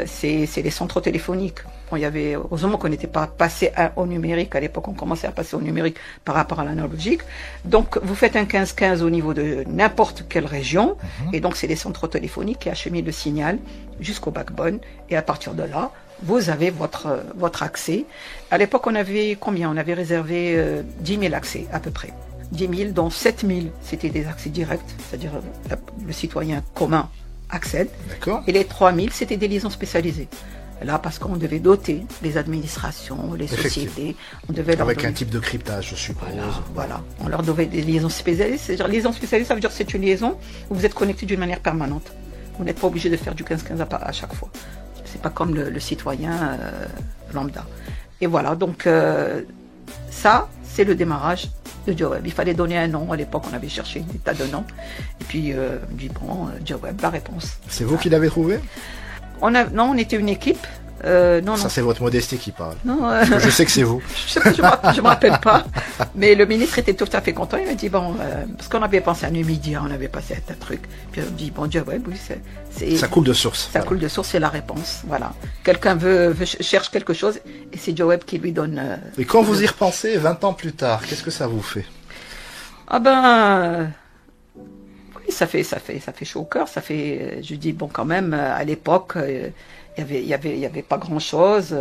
c'est les centraux téléphoniques. Bon, il y avait, heureusement qu'on n'était pas passé au numérique. À l'époque, on commençait à passer au numérique par rapport à l'analogique. Donc, vous faites un 15-15 au niveau de n'importe quelle région. Et donc, c'est les centraux téléphoniques qui acheminent le signal jusqu'au backbone. Et à partir de là, vous avez votre accès. À l'époque, on avait combien? On avait réservé 10 000 accès, à peu près. 10 000, dont 7 000, c'était des accès directs, c'est-à-dire le citoyen commun accède. D'accord. Et les 3 000, c'était des liaisons spécialisées. Là, parce qu'on devait doter les administrations, les sociétés, on devait leur avec donner... un type de cryptage, je suppose. Voilà. On leur devait des liaisons spécialisées. C'est-à-dire, liaison spécialisée, ça veut dire que c'est une liaison où vous êtes connecté d'une manière permanente. Vous n'êtes pas obligé de faire du 15-15 à chaque fois. C'est pas comme le citoyen lambda. Et voilà, donc ça, c'est le démarrage de Jaweb. Il fallait donner un nom. À l'époque, on avait cherché des tas de noms. Et puis, on dit, bon, Jaweb, la réponse. C'est vous qui l'avez trouvé? Non, on était une équipe. Ça, c'est votre modestie qui parle. Non, parce que je sais que c'est vous. Je me rappelle pas. Mais le ministre était tout à fait content. Il m'a dit, bon, parce qu'on avait pensé à Numidia, on avait passé à un truc. Puis on dit, bon, Jaweb, oui, c'est... Ça coule de source. Ça coule de source, c'est la réponse. Voilà. Quelqu'un cherche quelque chose et c'est Jaweb qui lui donne... Et quand vous y repensez, 20 ans plus tard, qu'est-ce que ça vous fait? Ah ben... Oui, ça fait chaud au cœur. Ça fait... Je dis, bon, quand même, à l'époque... Il y avait pas grand chose.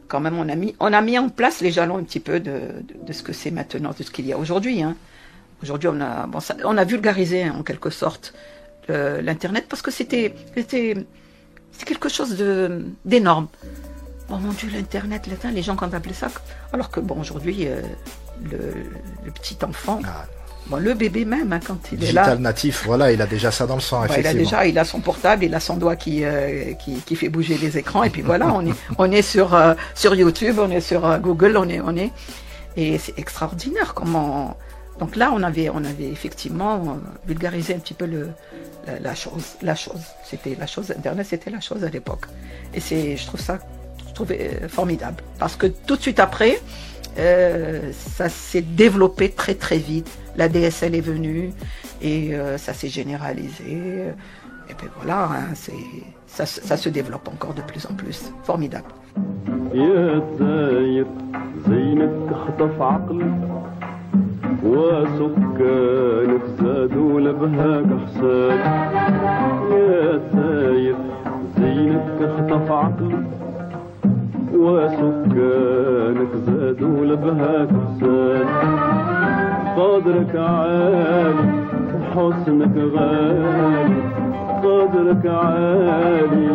Quand même, on a mis en place les jalons un petit peu de ce que c'est maintenant, de ce qu'il y a aujourd'hui. Hein. Aujourd'hui, on a vulgarisé en quelque sorte l'internet parce que c'était quelque chose d'énorme. Oh mon Dieu, l'internet, les gens quand appelaient ça. Alors que bon, aujourd'hui, le petit enfant. Bon, le bébé même, hein, quand il est là. Digital natif, voilà, il a déjà ça dans le sang, effectivement. Il a son portable, il a son doigt qui fait bouger les écrans, et puis voilà, on est sur YouTube, on est sur Google, et c'est extraordinaire comment. Donc là, on avait effectivement vulgarisé un petit peu la chose. C'était la chose, Internet, c'était la chose à l'époque. Et je trouvais formidable, parce que tout de suite après. Ça s'est développé très très vite. La DSL est venue et ça s'est généralisé. Et puis voilà, hein, ça se développe encore de plus en plus. Formidable. يا زايد زينك تخطف عقلي وسكانك زادوا لبهاك حساب يا زايد زينك تخطف عقلي وسكانك زادوا لبهاك حسان قدرك عالي وحسنك غالي قدرك عالي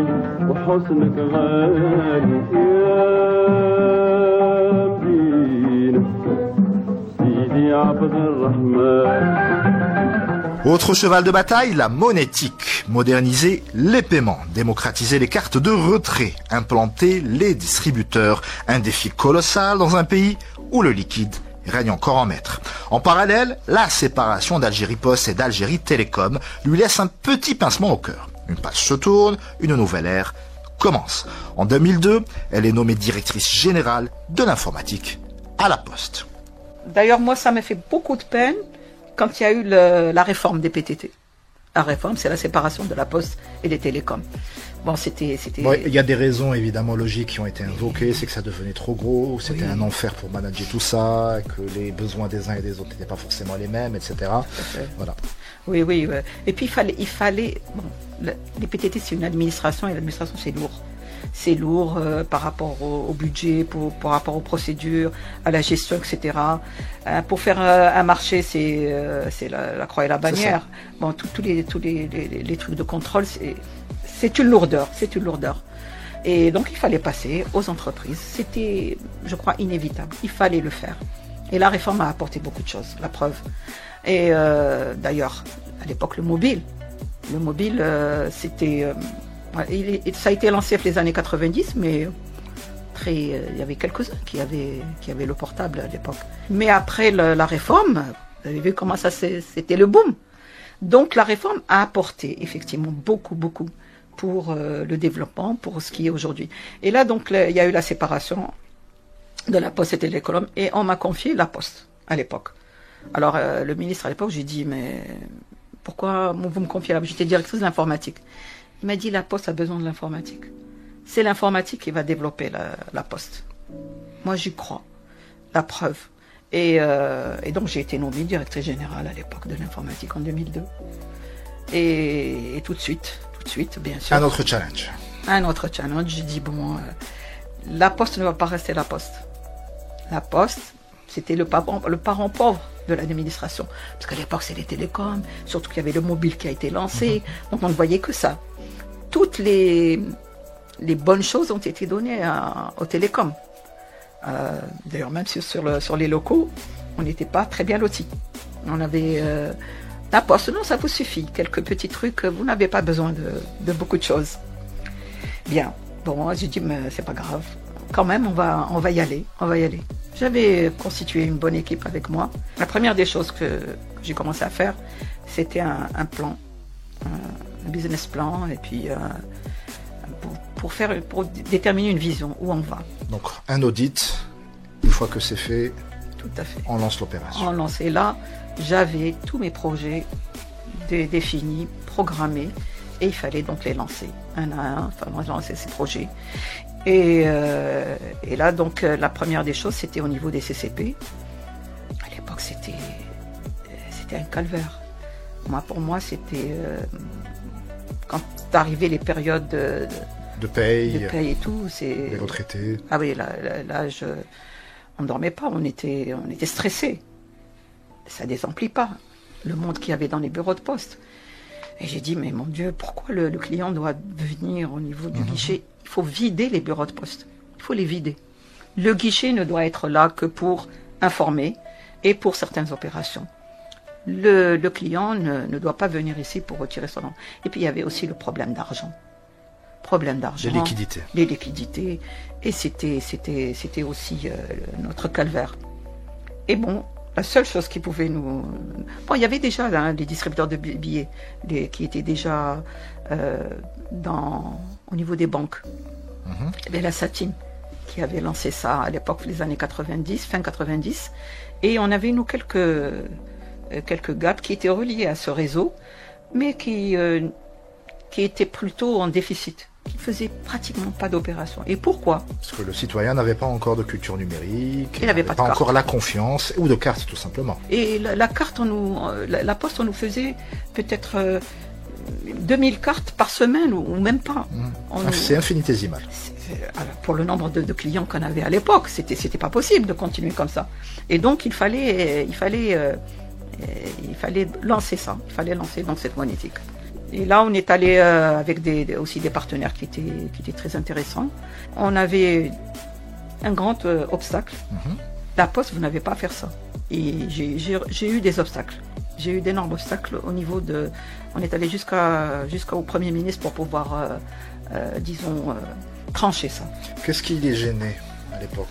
وحسنك غالي يا مدينة سيدي عبد الرحمن. Autre cheval de bataille, la monétique. Moderniser les paiements, démocratiser les cartes de retrait, implanter les distributeurs. Un défi colossal dans un pays où le liquide règne encore en maître. En parallèle, la séparation d'Algérie Post et d'Algérie Télécom lui laisse un petit pincement au cœur. Une page se tourne, une nouvelle ère commence. En 2002, elle est nommée directrice générale de l'informatique à la Poste. D'ailleurs, moi, ça m'a fait beaucoup de peine quand il y a eu la réforme des PTT. La réforme, c'est la séparation de la Poste et des télécoms. Bon, c'était... Bon, il y a des raisons évidemment logiques qui ont été invoquées, c'est que ça devenait trop gros, c'était un enfer pour manager tout ça, que les besoins des uns et des autres n'étaient pas forcément les mêmes, etc. Voilà. Oui. Et puis il fallait... Bon, les PTT, c'est une administration, et l'administration, c'est lourd. C'est lourd par rapport au budget, par rapport aux procédures, à la gestion, etc. Pour faire un marché, c'est la croix et la bannière. Bon, tous les trucs de contrôle, c'est une lourdeur. Et donc, il fallait passer aux entreprises. C'était, je crois, inévitable. Il fallait le faire. Et la réforme a apporté beaucoup de choses, la preuve. Et d'ailleurs, à l'époque, le mobile, c'était... ça a été lancé dans les années 90, mais il y avait quelques-uns qui avaient le portable à l'époque. Mais après la réforme, vous avez vu comment c'était le boom. Donc la réforme a apporté effectivement beaucoup pour le développement, pour ce qui est aujourd'hui. Et là, donc, il y a eu la séparation de la Poste et de Télécom, et on m'a confié la Poste à l'époque. Alors le ministre à l'époque, j'ai dit, mais pourquoi vous me confiez là? J'étais directrice de l'informatique. Il m'a dit, la Poste a besoin de l'informatique. C'est l'informatique qui va développer la Poste. Moi, j'y crois. La preuve. Et donc, j'ai été nommée directrice générale à l'époque de l'informatique en 2002. Et tout de suite, bien sûr. Un autre challenge. J'ai dit, bon, la Poste ne va pas rester la Poste. La Poste, C'était le parent pauvre de l'administration. Parce qu'à l'époque, c'est les télécoms, surtout qu'il y avait le mobile qui a été lancé, donc on ne voyait que ça. Toutes les bonnes choses ont été données aux télécoms. D'ailleurs, même sur les locaux, on n'était pas très bien lotis. On avait la poste, non, ça vous suffit. Quelques petits trucs, vous n'avez pas besoin de beaucoup de choses. Bien, bon, j'ai dit, mais c'est pas grave. Quand même, on va y aller. J'avais constitué une bonne équipe avec moi. La première des choses que j'ai commencé à faire, c'était un plan, un business plan, et puis pour déterminer une vision, où on va. Donc un audit, une fois que c'est fait, tout à fait. On lance l'opération. On lance. Et là, j'avais tous mes projets définis, programmés, et il fallait donc les lancer, un à un, enfin lancer ces projets. Et là, donc, la première des choses, c'était au niveau des CCP. À l'époque, c'était un calvaire. Pour moi, c'était quand arrivaient les périodes de paye et tout, les retraités. Ah oui, là, on ne dormait pas, on était stressés. Ça désemplit pas le monde qu'il y avait dans les bureaux de poste. Et j'ai dit, mais mon Dieu, pourquoi le client doit venir au niveau du guichet? Il faut vider les bureaux de poste. Il faut les vider. Le guichet ne doit être là que pour informer et pour certaines opérations. Le client ne doit pas venir ici pour retirer son nom. Et puis il y avait aussi le problème d'argent. Les liquidités. Et c'était aussi notre calvaire. Et bon, la seule chose qui pouvait nous... Bon, il y avait déjà les distributeurs de billets qui étaient déjà au niveau des banques. Il y avait la Satine qui avait lancé ça à l'époque, les années 90, fin 90. Et on avait, nous, quelques GAP qui étaient reliés à ce réseau, mais qui étaient plutôt en déficit, qui ne faisaient pratiquement pas d'opérations. Et pourquoi? Parce que le citoyen n'avait pas encore de culture numérique, il n'avait pas encore la confiance, ou de carte tout simplement. Et la carte, la poste, on nous faisait peut-être 2000 cartes par semaine, ou même pas. C'est infinitésimal. Alors, pour le nombre de clients qu'on avait à l'époque, c'était pas possible de continuer comme ça. Et donc il fallait lancer ça. Il fallait lancer donc cette monétique. Et là, on est allé avec aussi des partenaires qui étaient très intéressants. On avait un grand obstacle. La Poste, vous n'avez pas à faire ça. Et j'ai eu des obstacles. J'ai eu d'énormes obstacles au niveau de... On est allé jusqu'au Premier ministre pour pouvoir, disons, trancher ça. Qu'est-ce qui les gênait à l'époque?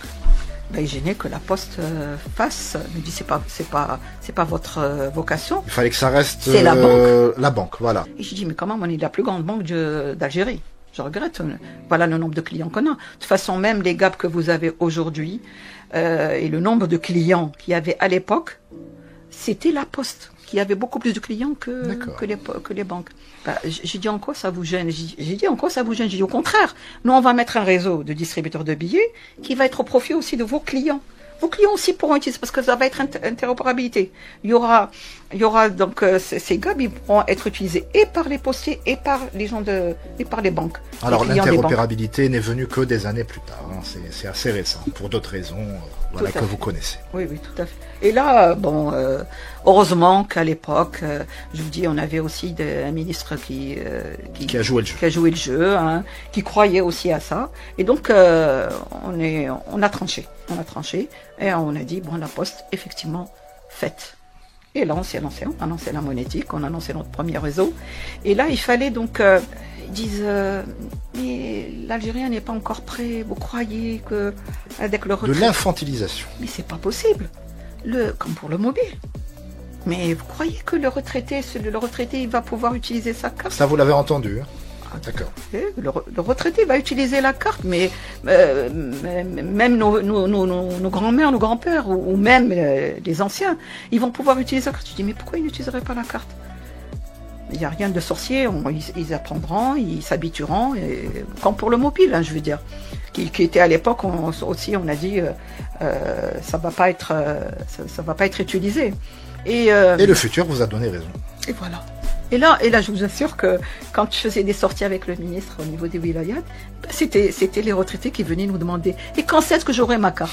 Il gênait que la Poste fasse. Il me dit, c'est pas votre vocation. Il fallait que ça reste c'est la banque. La banque, voilà. Et je dis, mais comment on est la plus grande banque d'Algérie? Je regrette. Voilà le nombre de clients qu'on a. De toute façon, même les GAP que vous avez aujourd'hui et le nombre de clients qu'il y avait à l'époque, c'était la Poste qui avait beaucoup plus de clients que les banques. J'ai dit, en quoi ça vous gêne? J'ai dit, en quoi ça vous gêne? J'ai dit, au contraire, nous, on va mettre un réseau de distributeurs de billets qui va être au profit aussi de vos clients. Vos clients aussi pourront utiliser, parce que ça va être interopérabilité. Il y aura donc ces GAB, ils pourront être utilisés et par les postiers et par les gens et par les banques. Alors l'interopérabilité n'est venue que des années plus tard. C'est assez récent, pour d'autres raisons que vous connaissez. Oui, tout à fait. Et là, heureusement qu'à l'époque, je vous dis, on avait aussi un ministre qui a joué le jeu, qui croyait aussi à ça. Et donc, on a tranché. Et on a dit, la Poste, effectivement, faite. Et là, on a lancé la monétique, on a lancé notre premier réseau. Et là, il fallait donc, ils disent, mais l'Algérien n'est pas encore prêt, vous croyez que avec le retrait... De l'infantilisation. Mais c'est pas possible, comme pour le mobile. Mais vous croyez que le retraité, il va pouvoir utiliser sa carte? Ça, vous l'avez entendu, hein? D'accord. Le retraité va utiliser la carte, mais même nos grands-mères, nos grands-pères, ou même les anciens, ils vont pouvoir utiliser la carte. Je dis, mais pourquoi ils n'utiliseraient pas la carte? Il n'y a rien de sorcier, ils apprendront, ils s'habitueront, comme pour le mobile, je veux dire, qui était à l'époque aussi, on a dit, ça va pas être utilisé. Et le futur vous a donné raison. Et voilà. Et là, je vous assure que quand je faisais des sorties avec le ministre au niveau des wilayats, c'était les retraités qui venaient nous demander, et quand est-ce que j'aurai ma carte?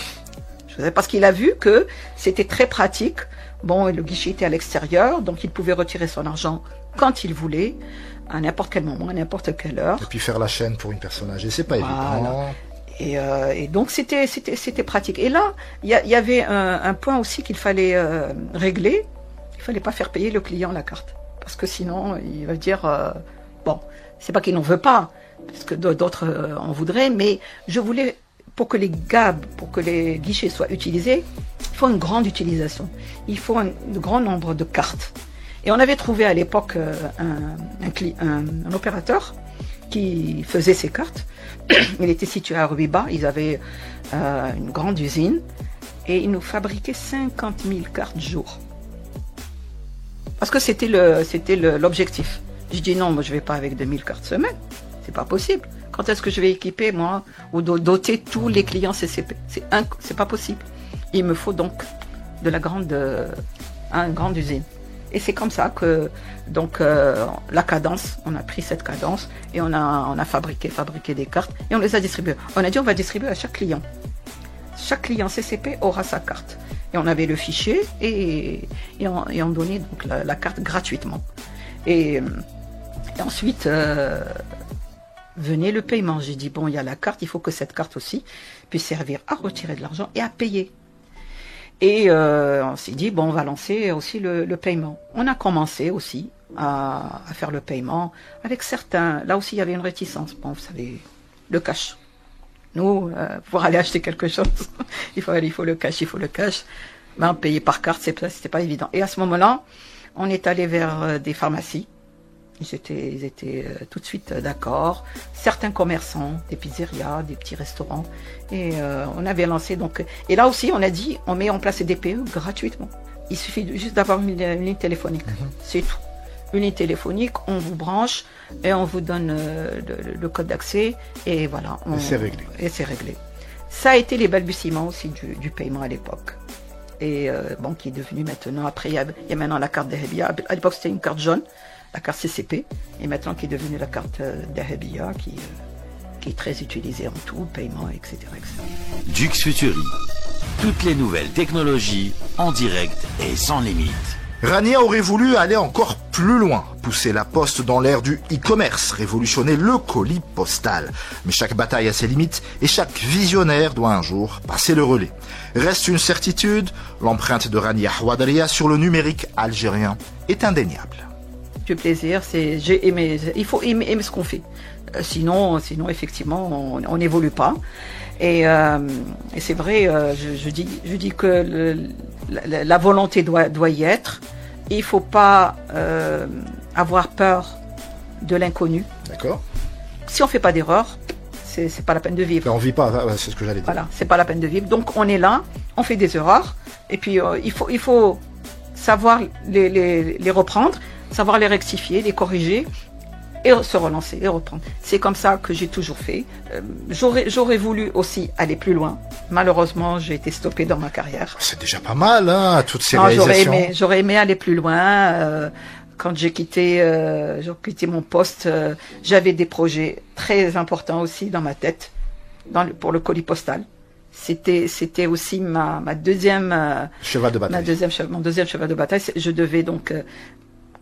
Je Parce qu'il a vu que c'était très pratique. Bon, le guichet était à l'extérieur, donc il pouvait retirer son argent quand il voulait, à n'importe quel moment, à n'importe quelle heure. Et puis faire la chaîne pour une personne âgée, c'est pas Voilà. évident. Et donc c'était pratique. Et là, il y avait un point aussi qu'il fallait régler. Il fallait pas faire payer le client la carte, parce que sinon il va dire bon, c'est pas qu'il n'en veut pas, parce que d'autres en voudraient, mais je voulais pour que les guichets soient utilisés, il faut une grande utilisation. Il faut un grand nombre de cartes. Et on avait trouvé à l'époque un opérateur qui faisait ces cartes. Il était situé à Ruiba, ils avaient une grande usine et ils nous fabriquaient 50 000 cartes jour. Parce que c'était l'objectif. Je dis non, moi je vais pas avec 2000 cartes semaine, c'est pas possible. Quand est-ce que je vais équiper moi ou doter tous les clients CCP? C'est pas possible. Il me faut donc de la grande usine. Et c'est comme ça que donc la cadence, on a pris cette cadence et on a fabriqué des cartes et on les a distribuées. On a dit on va distribuer à chaque client. Chaque client CCP aura sa carte. Et on avait le fichier et on donnait donc la carte gratuitement. Et ensuite venait le paiement. J'ai dit bon, il y a la carte, il faut que cette carte aussi puisse servir à retirer de l'argent et à payer. Et on s'est dit, bon, on va lancer aussi le paiement. On a commencé aussi à faire le paiement avec certains. Là aussi, il y avait une réticence. Bon, vous savez, le cash. Nous, pour aller acheter quelque chose, il faut le cash. Ben, payer par carte, c'était pas évident. Et à ce moment-là, on est allé vers des pharmacies. Ils étaient tout de suite d'accord. Certains commerçants, des pizzerias, des petits restaurants. Et on avait lancé donc. Et là aussi, on a dit, on met en place des DPE gratuitement. Il suffit juste d'avoir une ligne téléphonique. C'est tout. Une ligne téléphonique, on vous branche et on vous donne le code d'accès. Et voilà. Et c'est réglé. Ça a été les balbutiements aussi du paiement à l'époque. Et bon, qui est devenu maintenant. Après, il y a maintenant la carte Dahabia. À l'époque, c'était une carte jaune. La carte CCP, et maintenant qui est devenue la carte Dahabia, qui est très utilisée en tout, paiement, etc. Dux Futuri. Toutes les nouvelles technologies en direct et sans limite. Rania aurait voulu aller encore plus loin, pousser la poste dans l'ère du e-commerce, révolutionner le colis postal. Mais chaque bataille a ses limites et chaque visionnaire doit un jour passer le relais. Reste une certitude, l'empreinte de Rania Houadaria sur le numérique algérien est indéniable. Du plaisir, j'ai aimé. Il faut aimer ce qu'on fait. Sinon, effectivement, on n'évolue pas. Et c'est vrai. Je dis que la volonté doit y être. Il faut pas avoir peur de l'inconnu. D'accord. Si on fait pas d'erreur, c'est pas la peine de vivre. Ben, on vit pas. C'est ce que j'allais dire. Voilà, c'est pas la peine de vivre. Donc on est là, on fait des erreurs, et puis il faut savoir les reprendre. Savoir les rectifier, les corriger et se relancer et reprendre. C'est comme ça que j'ai toujours fait. J'aurais voulu aussi aller plus loin. Malheureusement, j'ai été stoppée dans ma carrière. C'est déjà pas mal, hein, toutes ces réalisations. J'aurais aimé aller plus loin. Quand j'ai quitté mon poste, j'avais des projets très importants aussi dans ma tête pour le colis postal. C'était aussi ma deuxième cheval de bataille. Mon deuxième cheval de bataille. Je devais donc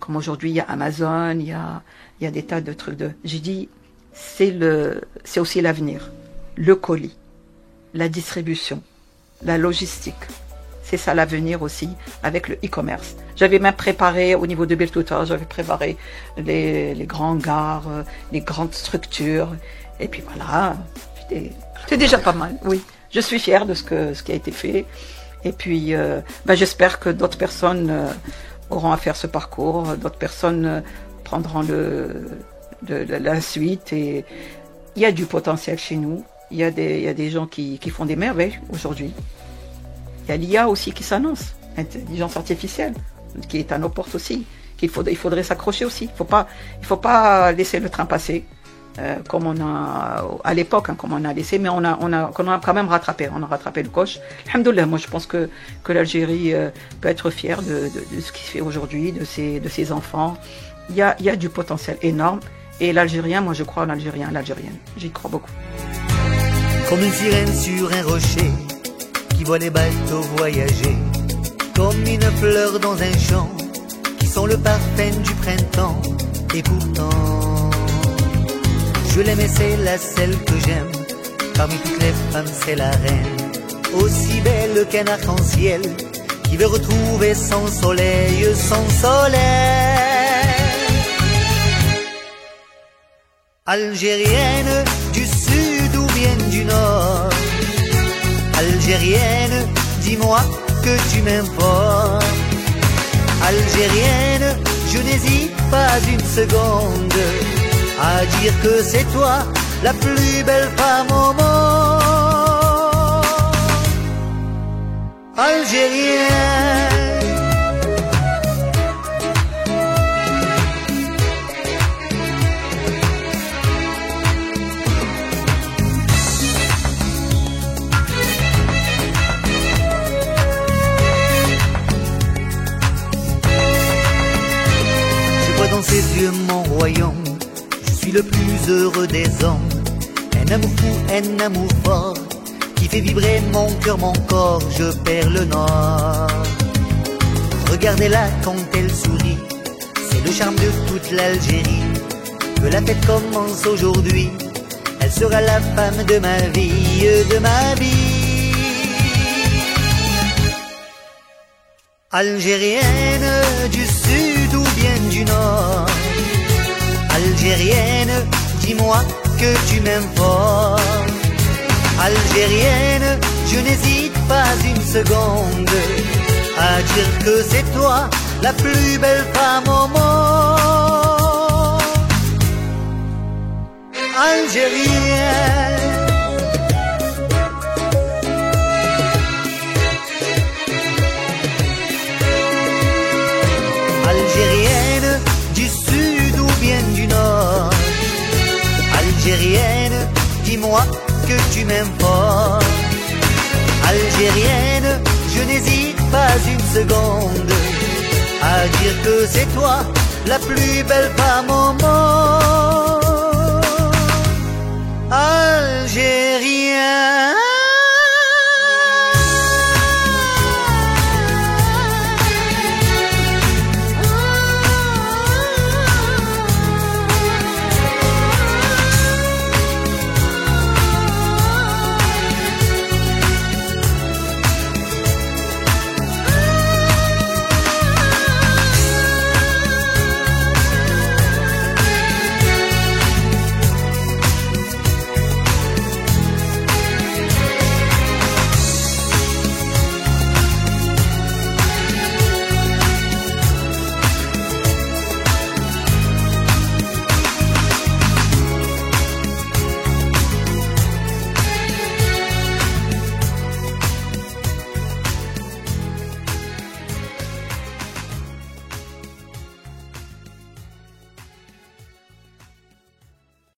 comme aujourd'hui il y a Amazon, il y a des tas de trucs j'ai dit c'est aussi l'avenir, le colis, la distribution, la logistique. C'est ça l'avenir aussi avec le e-commerce. J'avais même préparé au niveau de Bertouta, j'avais préparé les grandes gares, les grandes structures et puis voilà, c'est déjà pas mal. Oui, je suis fière de ce qui a été fait et puis j'espère que d'autres personnes auront à faire ce parcours, d'autres personnes prendront la suite et il y a du potentiel chez nous, il y a des gens qui font des merveilles aujourd'hui. Il y a l'IA aussi qui s'annonce, l'intelligence artificielle, qui est à nos portes aussi, il faudrait s'accrocher aussi, il faut pas laisser le train passer, comme on a, à l'époque, comme on a laissé, mais on a quand même rattrapé, on a rattrapé le coche. Alhamdoulilah, moi je pense que l'Algérie peut être fière de ce qu'il fait aujourd'hui, de ses enfants. Il y a du potentiel énorme, et l'Algérien, moi je crois en l'Algérien, l'Algérienne, j'y crois beaucoup. Comme une sirène sur un rocher, qui qui voient les bateaux voyager comme une fleur dans un champ, qui sont le parfum du printemps. Et pourtant, je l'aime et c'est la seule que j'aime. Parmi toutes les femmes, c'est la reine, aussi belle qu'un arc-en-ciel, qui veut retrouver son soleil, son soleil. Algérienne du sud ou bien du nord, Algérienne, dis-moi que tu m'importes. Algérienne, je n'hésite pas une seconde à dire que c'est toi la plus belle femme au monde. Algérienne. Dans ses yeux mon royaume, je suis le plus heureux des hommes. Un amour fou, un amour fort, qui fait vibrer mon cœur, mon corps, je perds le nord. Regardez-la quand elle sourit, c'est le charme de toute l'Algérie. Que la fête commence aujourd'hui, elle sera la femme de ma vie, de ma vie. Algérienne du sud ou bien du nord, Algérienne, dis-moi que tu m'aimes fort. Algérienne, je n'hésite pas une seconde à dire que c'est toi la plus belle femme au monde. Algérienne. Algérienne du sud ou bien du nord, Algérienne, dis-moi que tu m'aimes fort. Algérienne, je n'hésite pas une seconde à dire que c'est toi la plus belle femme au monde.